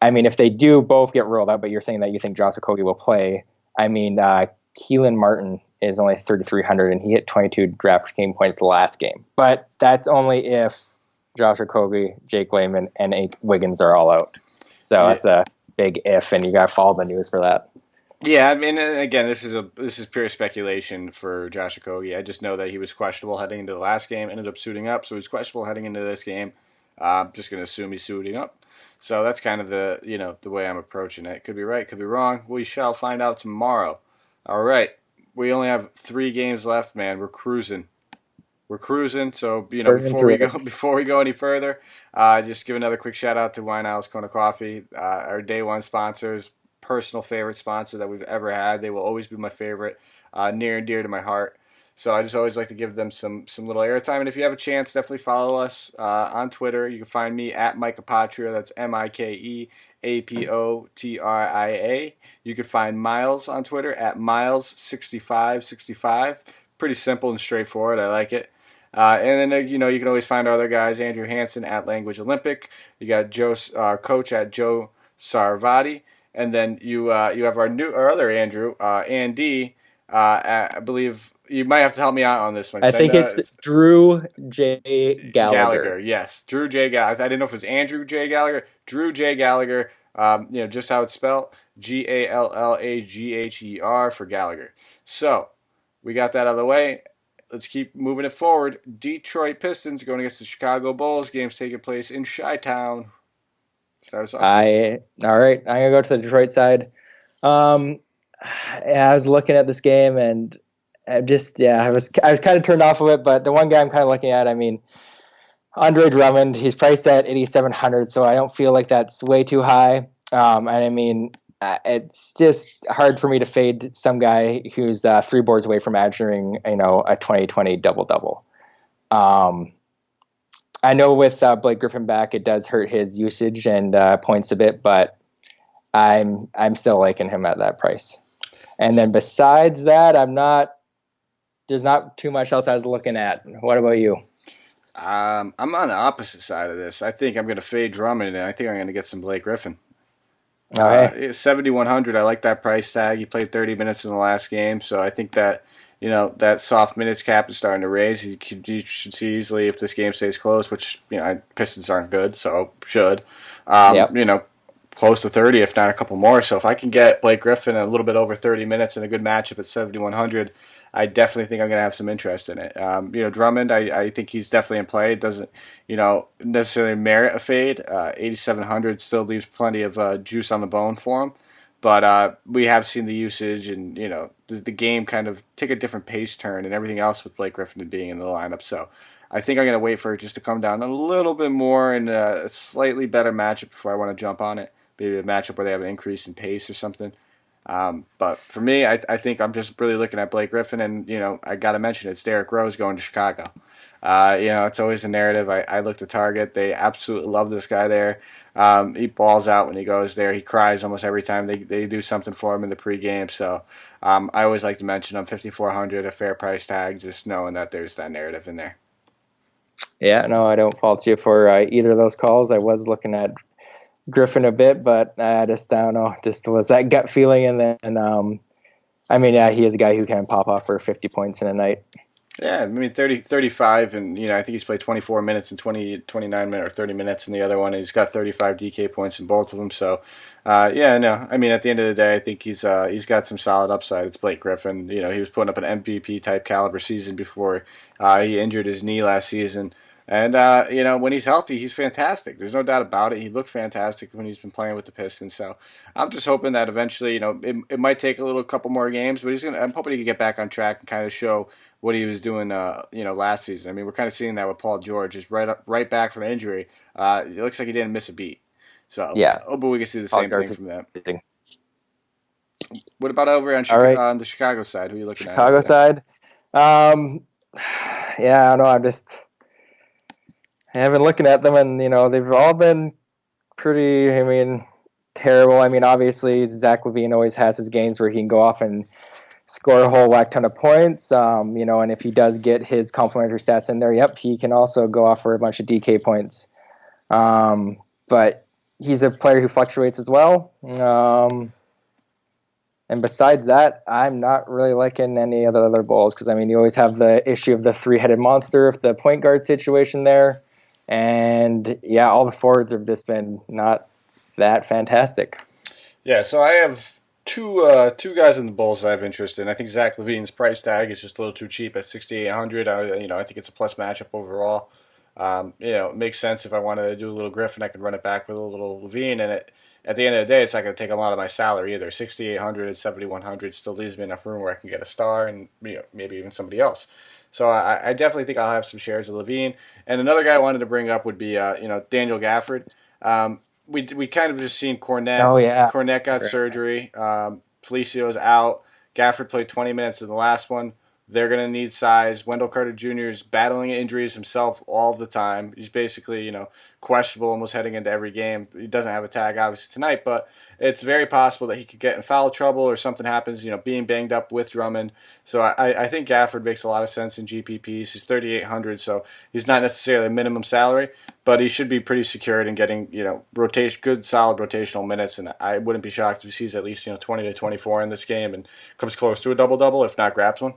I mean, if they do both get ruled out, but you're saying that you think Josh Okogie will play, I mean, Keelan Martin is only 3,300, and he hit 22 draft game points the last game. But that's only if Josh Okogie, Jake Layman, and Wiggins are all out. So that's a big if, and you got to follow the news for that. Yeah, I mean, again, this is pure speculation for Josh Okogie. I just know that he was questionable heading into the last game, ended up suiting up, so he's questionable heading into this game. I'm just going to assume he's suiting up. So that's kind of the way I'm approaching it. Could be right, could be wrong. We shall find out tomorrow. All right, we only have 3 games left, man. We're cruising. So before we go any further, just give another quick shout out to Wine House Kona Coffee, our day one sponsors. Personal favorite sponsor that we've ever had. They will always be my favorite, near and dear to my heart. So I just always like to give them some little airtime. And if you have a chance, definitely follow us on Twitter. You can find me at Mike Apotria. That's MikeApotria. You can find Myles on Twitter at Myles6565. Pretty simple and straightforward. I like it. And then you can always find our other guys. Andrew Hansen at Language Olympic. You got Joe Coach at Joe Sarvati. And then you have our other Andrew, Andy. I believe you might have to help me out on this one. I think it's Drew J. Gallagher. Yes, Drew J. Gallagher. I didn't know if it was Andrew J. Gallagher, Drew J. Gallagher. Just how it's spelled, Gallagher for Gallagher. So we got that out of the way. Let's keep moving it forward. Detroit Pistons going against the Chicago Bulls. Game's taking place in Chi-Town. All right. I'm gonna go to the Detroit side. I was looking at this game and I was kind of turned off of it. But the one guy I'm kind of looking at, I mean, Andre Drummond, he's priced at 8,700, so I don't feel like that's way too high. And I mean, it's just hard for me to fade some guy who's 3 boards away from averaging, a 2020 double-double. I know with Blake Griffin back, it does hurt his usage and points a bit, but I'm still liking him at that price. And then besides that, there's not too much else I was looking at. What about you? I'm on the opposite side of this. I think I'm going to fade Drummond, and I think I'm going to get some Blake Griffin. Okay. 7,100. I like that price tag. He played 30 minutes in the last game, so I think that that soft minutes cap is starting to raise. You should see easily if this game stays close, which Pistons aren't good, so should. Yep. Close to 30, if not a couple more. So if I can get Blake Griffin a little bit over 30 minutes in a good matchup at 7,100, I definitely think I'm going to have some interest in it. Drummond, I think he's definitely in play. It doesn't, necessarily merit a fade. 8,700 still leaves plenty of juice on the bone for him. But we have seen the usage and, the game kind of take a different pace turn and everything else with Blake Griffin being in the lineup. So I think I'm going to wait for it just to come down a little bit more in a slightly better matchup before I want to jump on it. Maybe a matchup where they have an increase in pace or something. But for me, I think I'm just really looking at Blake Griffin, and I got to mention it's Derrick Rose going to Chicago. It's always a narrative. I look to Target; they absolutely love this guy there. He balls out when he goes there. He cries almost every time they do something for him in the pregame. So I always like to mention him 5,400, a fair price tag, just knowing that there's that narrative in there. Yeah, no, I don't fault you for either of those calls. I was looking at Griffin a bit, but I just don't know. Just was that gut feeling, and then I mean, yeah, he is a guy who can pop off for 50 points in a night. Yeah, I mean 30, 35, and I think he's played 24 minutes and 29 minutes or 30 minutes in the other one. And he's got 35 DK points in both of them. So, yeah, no, I mean at the end of the day, I think he's got some solid upside. It's Blake Griffin. He was putting up an MVP type caliber season before he injured his knee last season. And when he's healthy, he's fantastic. There's no doubt about it. He looked fantastic when he's been playing with the Pistons. So I'm just hoping that eventually, it might take a couple more games, but I'm hoping he can get back on track and kind of show what he was doing, last season. I mean, we're kind of seeing that with Paul George, just right back from injury. It looks like he didn't miss a beat. So yeah, hoping we can see the same thing from them. Amazing. What about over on on the Chicago side? Who are you looking at? Chicago side? Yeah, I don't know. I have been looking at them, and they've all been pretty. I mean, terrible. I mean, obviously Zach LaVine always has his games where he can go off and score a whole whack ton of points. And if he does get his complementary stats in there, yep, he can also go off for a bunch of DK points. But he's a player who fluctuates as well. And besides that, I'm not really liking any of the other Bulls because, I mean, you always have the issue of the three-headed monster of the point guard situation there. And, yeah, all the forwards have just been not that fantastic. Yeah, so I have two guys in the Bulls that I have interest in. I think Zach LaVine's price tag is just a little too cheap at 6,800. I think it's a plus matchup overall. It makes sense if I wanted to do a little Griffin, I could run it back with a little LaVine, and at the end of the day, it's not going to take a lot of my salary either. 6,800 and 7,100 still leaves me enough room where I can get a star and maybe even somebody else. So I definitely think I'll have some shares of LaVine. And another guy I wanted to bring up would be Daniel Gafford. We kind of just seen Cornette. Oh, yeah. Cornette got surgery. Felicio's out. Gafford played 20 minutes in the last one. They're going to need size. Wendell Carter Jr. is battling injuries himself all the time. He's basically, questionable almost heading into every game. He doesn't have a tag, obviously, tonight, but it's very possible that he could get in foul trouble or something happens, being banged up with Drummond. So I think Gafford makes a lot of sense in GPPs. He's 3,800, so he's not necessarily a minimum salary, but he should be pretty secured in getting, good, solid rotational minutes, and I wouldn't be shocked if he sees at least, 20 to 24 in this game and comes close to a double-double, if not grabs one.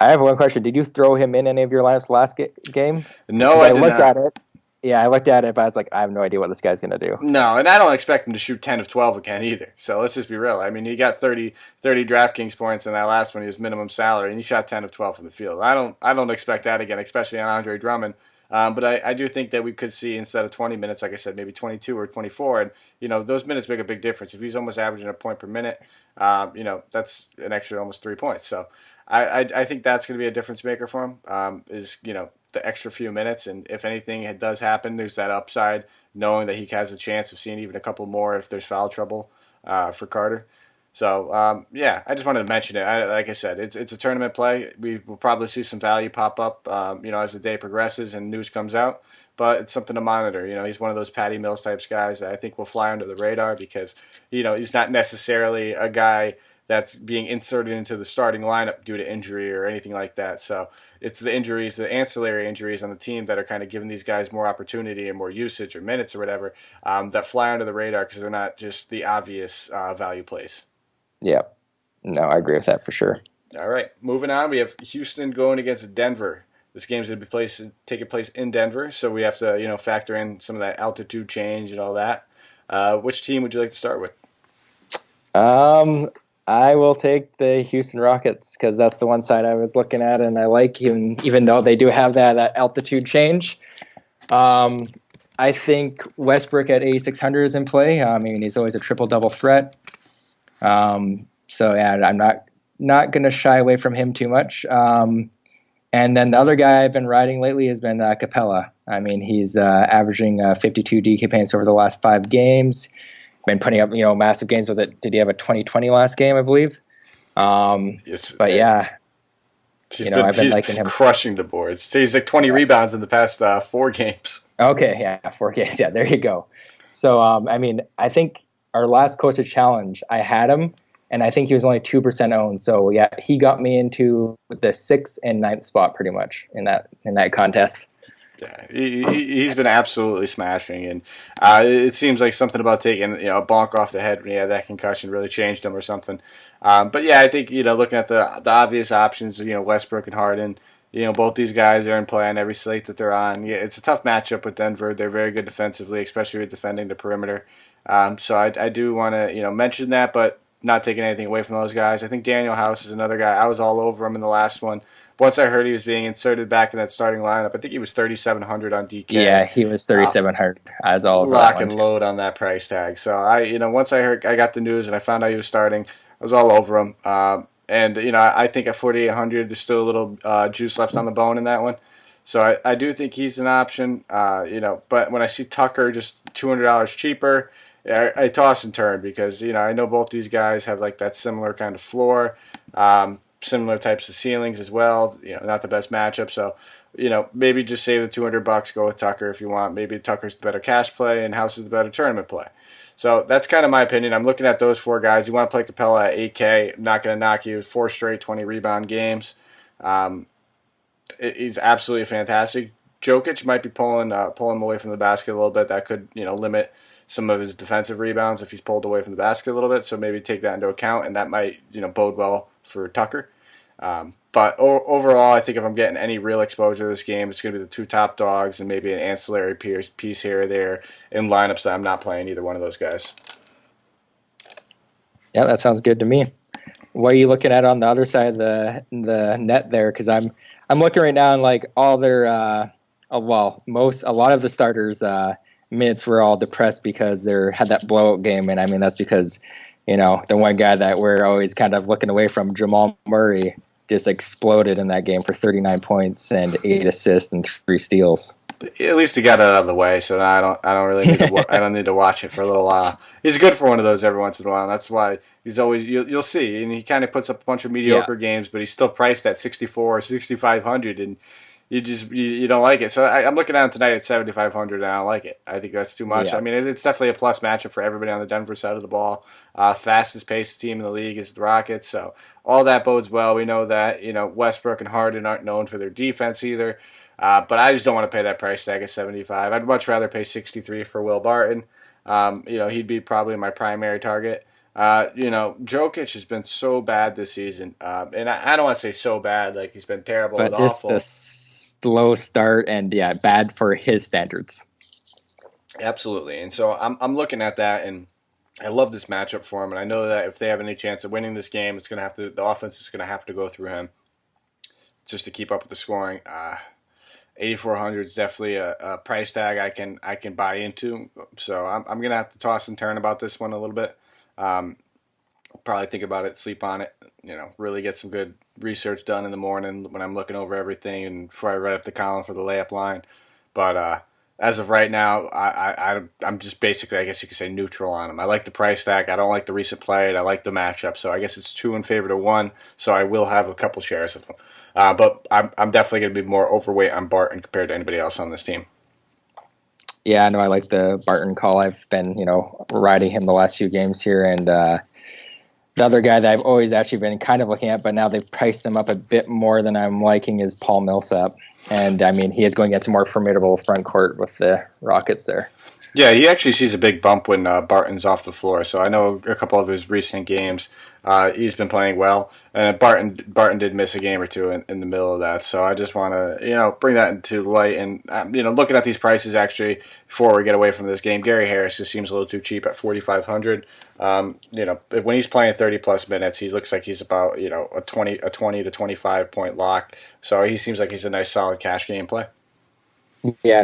I have one question. Did you throw him in any of your lineups last game? No, I did looked not. at it. Yeah, I looked at it, but I was like, I have no idea what this guy's going to do. No, and I don't expect him to shoot 10 of 12 again either. So let's just be real. I mean, he got 30 DraftKings points in that last one. He was minimum salary, and he shot 10 of 12 from the field. I don't expect that again, especially on Andre Drummond. But I do think that we could see, instead of 20 minutes, like I said, maybe 22 or 24. And, those minutes make a big difference. If he's almost averaging a point per minute, that's an extra almost 3 points. So I think that's going to be a difference maker for him, the extra few minutes. And if anything it does happen, there's that upside, knowing that he has a chance of seeing even a couple more if there's foul trouble for Carter. So, I just wanted to mention it. Like I said, it's a tournament play. We will probably see some value pop up, as the day progresses and news comes out. But it's something to monitor. He's one of those Patty Mills types guys that I think will fly under the radar because, he's not necessarily a guy that's being inserted into the starting lineup due to injury or anything like that. So it's the injuries, the ancillary injuries on the team that are kind of giving these guys more opportunity and more usage or minutes or whatever that fly under the radar because they're not just the obvious value plays. Yeah. No, I agree with that for sure. All right. Moving on, we have Houston going against Denver. This game's going to be taking place in Denver, so we have to, factor in some of that altitude change and all that. Which team would you like to start with? I will take the Houston Rockets because that's the one side I was looking at, and I like him, even though they do have that altitude change. I think Westbrook at 8,600 is in play. I mean, he's always a triple-double threat. So, yeah, I'm not going to shy away from him too much. And then the other guy I've been riding lately has been Capella. I mean, he's averaging 52 DK points over the last 5 games. Been putting up, massive games. Did he have a 2020 last game, I believe? Yes. But yeah, I've been liking him. Crushing the boards. He's like 20 rebounds in the past 4 games. Okay, yeah, 4 games. Yeah, there you go. So, I mean, I think our last Coastal Challenge, I had him, and I think he was only 2% owned. So, yeah, he got me into the 6th and 9th spot pretty much in that contest. Yeah, he's been absolutely smashing, and it seems like something about taking a bonk off the head when he had that concussion really changed him or something. But yeah, I think looking at the obvious options, Westbrook and Harden, both these guys are in play on every slate that they're on. Yeah, it's a tough matchup with Denver. They're very good defensively, especially with defending the perimeter. So I do want to mention that, but not taking anything away from those guys. I think Daniel House is another guy. I was all over him in the last one. Once I heard he was being inserted back in that starting lineup, I think he was 3,700 on DK. Yeah, he was 3,700. I was all over that Lock one and too. load on that price tag. So once I got the news and I found out he was starting, I was all over him. And I think at 4,800, there's still a little juice left on the bone in that one. So I do think he's an option. But when I see Tucker just $200 cheaper, I toss and turn because I know both these guys have like that similar kind of floor. Similar types of ceilings as well. Not the best matchup. So, maybe just save the $200, go with Tucker if you want. Maybe Tucker's the better cash play and House is the better tournament play. So that's kind of my opinion. I'm looking at those four guys. You want to play Capella at 8K. I'm not going to knock you. 4 straight 20 rebound games. He's absolutely fantastic. Jokic might be pulling him away from the basket a little bit. That could limit some of his defensive rebounds if he's pulled away from the basket a little bit. So maybe take that into account, and that might bode well for Tucker. But overall, I think if I'm getting any real exposure to this game, it's going to be the 2 top dogs and maybe an ancillary piece here or there in lineups that I'm not playing either one of those guys. Yeah, that sounds good to me. What are you looking at on the other side of the net there? Because I'm looking right now and like all their a lot of the starters minutes were all depressed because they had that blowout game, and I mean that's because the one guy that we're always kind of looking away from, Jamal Murray, just exploded in that game for 39 points and 8 assists and 3 steals. At least he got it out of the way, so now I don't really need to I don't need to watch it for a little while. He's good for one of those every once in a while. And that's why he's always you'll see, and he kind of puts up a bunch of mediocre games, but he's still priced at 64 or 6,500, and you don't like it. So I'm looking at him tonight at 7,500, and I don't like it. I think that's too much. Yeah. I mean, it's definitely a plus matchup for everybody on the Denver side of the ball. Fastest paced team in the league is the Rockets, so all that bodes well. We know that Westbrook and Harden aren't known for their defense either. But I just don't want to pay that price tag at 75. I'd much rather pay 63 for Will Barton. He'd be probably my primary target. Jokic has been so bad this season, and I don't want to say so bad like he's been terrible, but just awful. The slow start and bad for his standards. Absolutely, and so I'm looking at that, and I love this matchup for him, and I know that if they have any chance of winning this game, the offense is gonna have to go through him just to keep up with the scoring. 8,400 is definitely a price tag I can buy into. So I'm gonna have to toss and turn about this one a little bit. Probably think about it, sleep on it. Really get some good research done in the morning when I'm looking over everything and before I write up the column for the layup line. But as of right now, I'm just basically, I guess you could say, neutral on him. I like the price tag. I don't like the recent play. And I like the matchup. So I guess it's 2 in favor to 1. So I will have a couple shares of them. But I'm definitely going to be more overweight on Barton compared to anybody else on this team. Yeah, I know I like the Barton call. I've been, riding him the last few games here. And the other guy that I've always actually been kind of looking at, but now they've priced him up a bit more than I'm liking, is Paul Millsap. And, I mean, he is going against a more formidable front court with the Rockets there. Yeah, he actually sees a big bump when Barton's off the floor. So I know a couple of his recent games, he's been playing well. And Barton did miss a game or two in the middle of that. So I just want to bring that into light. And looking at these prices actually before we get away from this game, Gary Harris just seems a little too cheap at 4,500. When he's playing 30+ minutes, he looks like he's about a 20 to 25 point lock. So he seems like he's a nice solid cash game play. Yeah,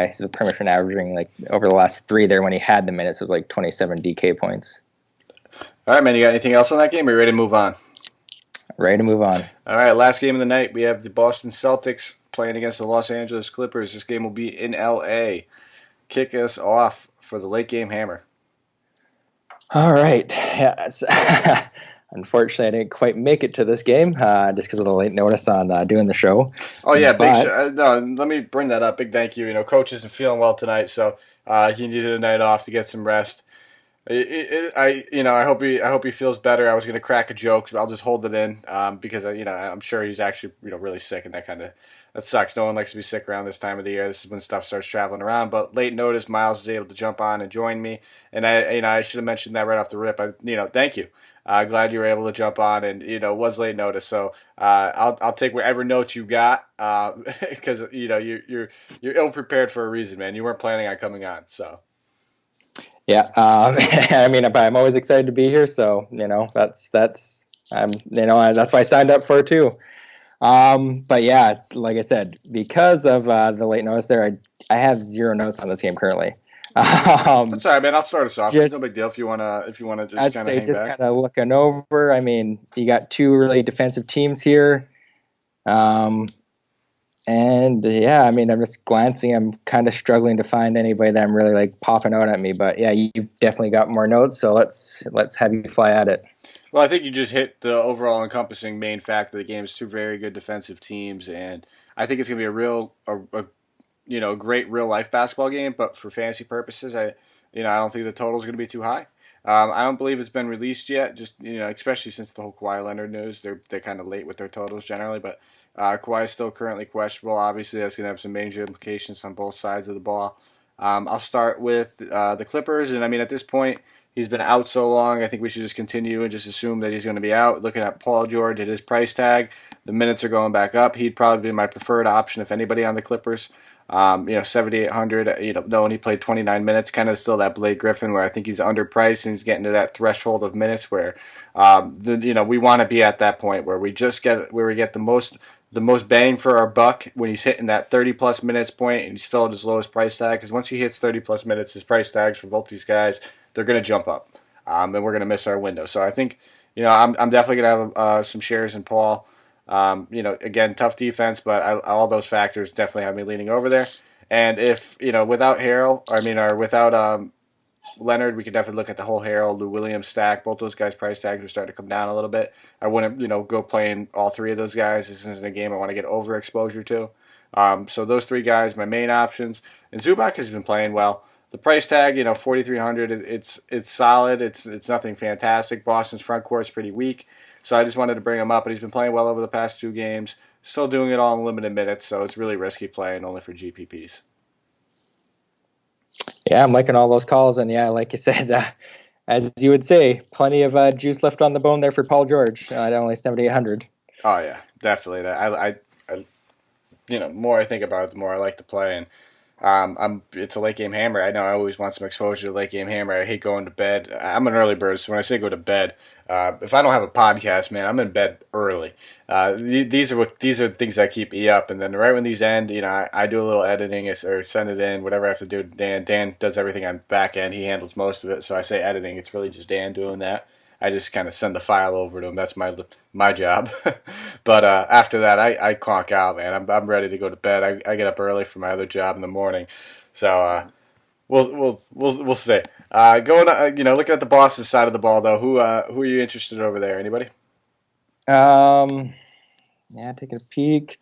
he's pretty much been averaging, like, over the last 3 there when he had the minutes, it was like 27 DK points. All right, man, you got anything else on that game? Are you ready to move on? Ready to move on. All right, last game of the night, we have the Boston Celtics playing against the Los Angeles Clippers. This game will be in L.A. Kick us off for the late game hammer. All right. Yes. Unfortunately, I didn't quite make it to this game just because of the late notice on doing the show. Oh, yeah, let me bring that up. Big thank you. Coach isn't feeling well tonight, so he needed a night off to get some rest. I hope he feels better. I was going to crack a joke, but I'll just hold it in because I'm sure he's actually really sick, and that kind of that sucks. No one likes to be sick around this time of the year. This is when stuff starts traveling around. But late notice, Myles was able to jump on and join me, and I should have mentioned that right off the rip. Thank you. Glad you were able to jump on, and it was late notice. So I'll take whatever notes you got, because you're ill prepared for a reason, man. You weren't planning on coming on, so. Yeah, I mean, I'm always excited to be here. So that's that's why I signed up for it too. But yeah, like I said, because of the late notice there, I have 0 notes on this game currently. That's all right, man. I'll start us off. It's no big deal if you wanna just kind of hang back. Kind of looking over. I mean, you got 2 really defensive teams here. And yeah, I mean, I'm just glancing. I'm kind of struggling to find anybody that I'm really like popping out at me. But yeah, you've definitely got more notes, so let's have you fly at it. Well, I think you just hit the overall encompassing main fact of the game. It's 2 very good defensive teams, and I think it's going to be a great real life basketball game. But for fantasy purposes, I don't think the total is going to be too high. I don't believe it's been released yet. Just especially since the whole Kawhi Leonard news, they're kind of late with their totals generally. But Kawhi is still currently questionable. Obviously, that's going to have some major implications on both sides of the ball. I'll start with the Clippers, and I mean at this point. He's been out so long, I think we should just continue and just assume that he's going to be out. Looking at Paul George at his price tag, the minutes are going back up. He'd probably be my preferred option if anybody on the Clippers. 7,800, knowing he played 29 minutes, kind of still that Blake Griffin where I think he's underpriced and he's getting to that threshold of minutes where, we want to be at that point where we get the most bang for our buck when he's hitting that 30-plus minutes point and he's still at his lowest price tag. Because once he hits 30-plus minutes, his price tags for both these guys, they're going to jump up, and we're going to miss our window. So I think, I'm definitely going to have some shares in Paul. Again, tough defense, but all those factors definitely have me leaning over there. And if, without without Leonard, we could definitely look at the whole Harrell, Lou Williams stack. Both those guys' price tags are starting to come down a little bit. I wouldn't, go playing all 3 of those guys. This isn't a game I want to get overexposure to. So those 3 guys, my main options. And Zubac has been playing well. The price tag, 4,300. It's solid. It's nothing fantastic. Boston's front court is pretty weak, so I just wanted to bring him up. But he's been playing well over the past 2 games. Still doing it all in limited minutes, so it's really risky playing only for GPPs. Yeah, I'm liking all those calls, and yeah, like you said, as you would say, plenty of juice left on the bone there for Paul George at only 7,800. Oh yeah, definitely. More I think about it, the more I like to play, and it's a late game hammer. I know I always want some exposure to late game hammer. I hate going to bed. I'm an early bird, so when I say go to bed, if I don't have a podcast, man, I'm in bed early. These are things that keep me up. And then right when these end, I do a little editing or send it in, whatever I have to do. Dan does everything on back end. He handles most of it. So I say editing. It's really just Dan doing that. I just kind of send the file over to him. That's my job. But after that, I clonk out, man. I'm ready to go to bed. I get up early for my other job in the morning. So we'll see. Looking at the Boston side of the ball though, who are you interested in over there? Anybody? Yeah, taking a peek.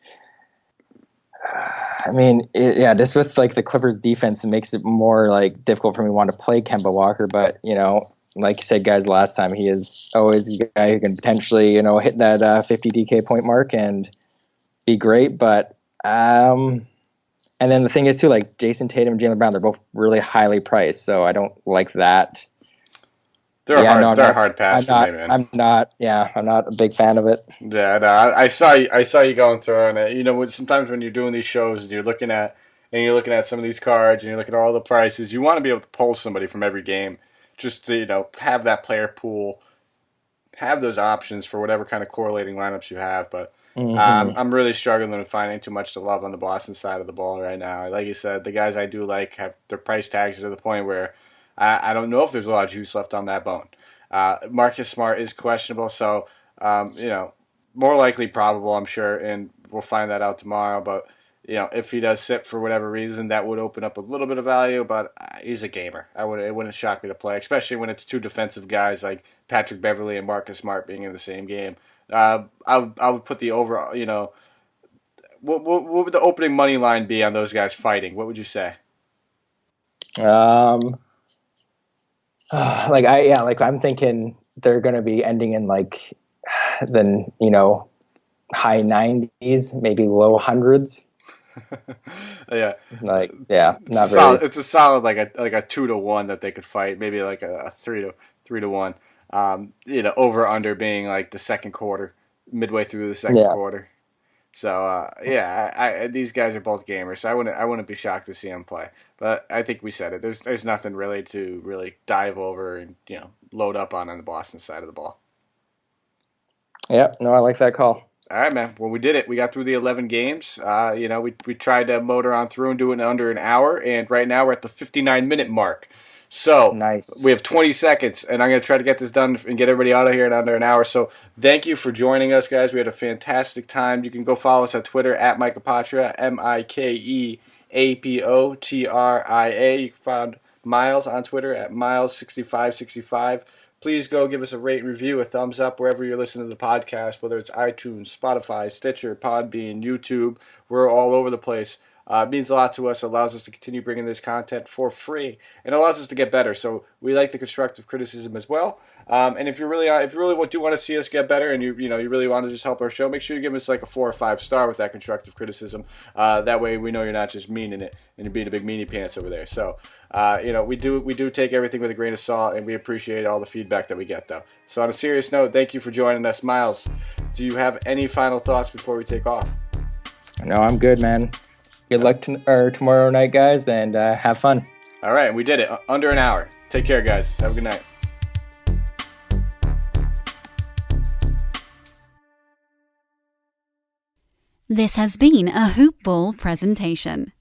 I mean, just with like the Clippers defense, it makes it more like difficult for me to want to play Kemba Walker. But like you said, guys, last time, he is always a guy who can potentially hit that 50 DK point mark and be great. But and then the thing is too, like Jason Tatum and Jaylen Brown, they're both really highly priced, so I don't like that. They're a hard pass for me, man. I'm not a big fan of it. Yeah, no, I saw you going through it. Sometimes when you're doing these shows and you're looking at some of these cards and you're looking at all the prices, you want to be able to pull somebody from every game, just to have that player pool, have those options for whatever kind of correlating lineups you have. But I'm really struggling with finding too much to love on the Boston side of the ball right now. Like you said, the guys I do like have their price tags to the point where I don't know if there's a lot of juice left on that bone. Marcus Smart is questionable, so more likely probable, I'm sure, and we'll find that out tomorrow. But if he does sit for whatever reason, that would open up a little bit of value. But he's a gamer. It wouldn't shock me to play, especially when it's 2 defensive guys like Patrick Beverley and Marcus Smart being in the same game. I would put the overall. What would the opening money line be on those guys fighting? What would you say? I'm thinking they're going to be ending in like high 90s, maybe low hundreds. Yeah, Not very. It's a solid like a 2-1 that they could fight. Maybe like a 3-1. Over under being like the second quarter, midway through the second Yeah. quarter. So these guys are both gamers, so I wouldn't be shocked to see them play. But I think we said it. There's nothing really to really dive over and load up on the Boston side of the ball. Yeah, no, I like that call. All right, man. Well, we did it. We got through the 11 games. We tried to motor on through and do it in under an hour, and right now we're at the 59-minute mark. So Nice. we have 20 seconds, and I'm going to try to get this done and get everybody out of here in under an hour. So thank you for joining us, guys. We had a fantastic time. You can go follow us on Twitter at Mike Apotria, MikeApotria. You can find Myles on Twitter at Myles6565. Please go give us a rate and review, a thumbs up wherever you're listening to the podcast, whether it's iTunes, Spotify, Stitcher, Podbean, YouTube. We're all over the place. It means a lot to us. It allows us to continue bringing this content for free, and it allows us to get better. So we like the constructive criticism as well. And if you really do want to see us get better, and you really want to just help our show, make sure you give us like a 4 or 5 star with that constructive criticism. That way we know you're not just meaning it and you're being a big meanie pants over there. So we do take everything with a grain of salt, and we appreciate all the feedback that we get, though. So on a serious note, thank you for joining us, Myles. Do you have any final thoughts before we take off? No, I'm good, man. Good luck tomorrow night, guys, and have fun. All right, we did it. Under an hour. Take care, guys. Have a good night. This has been a Hoop Ball presentation.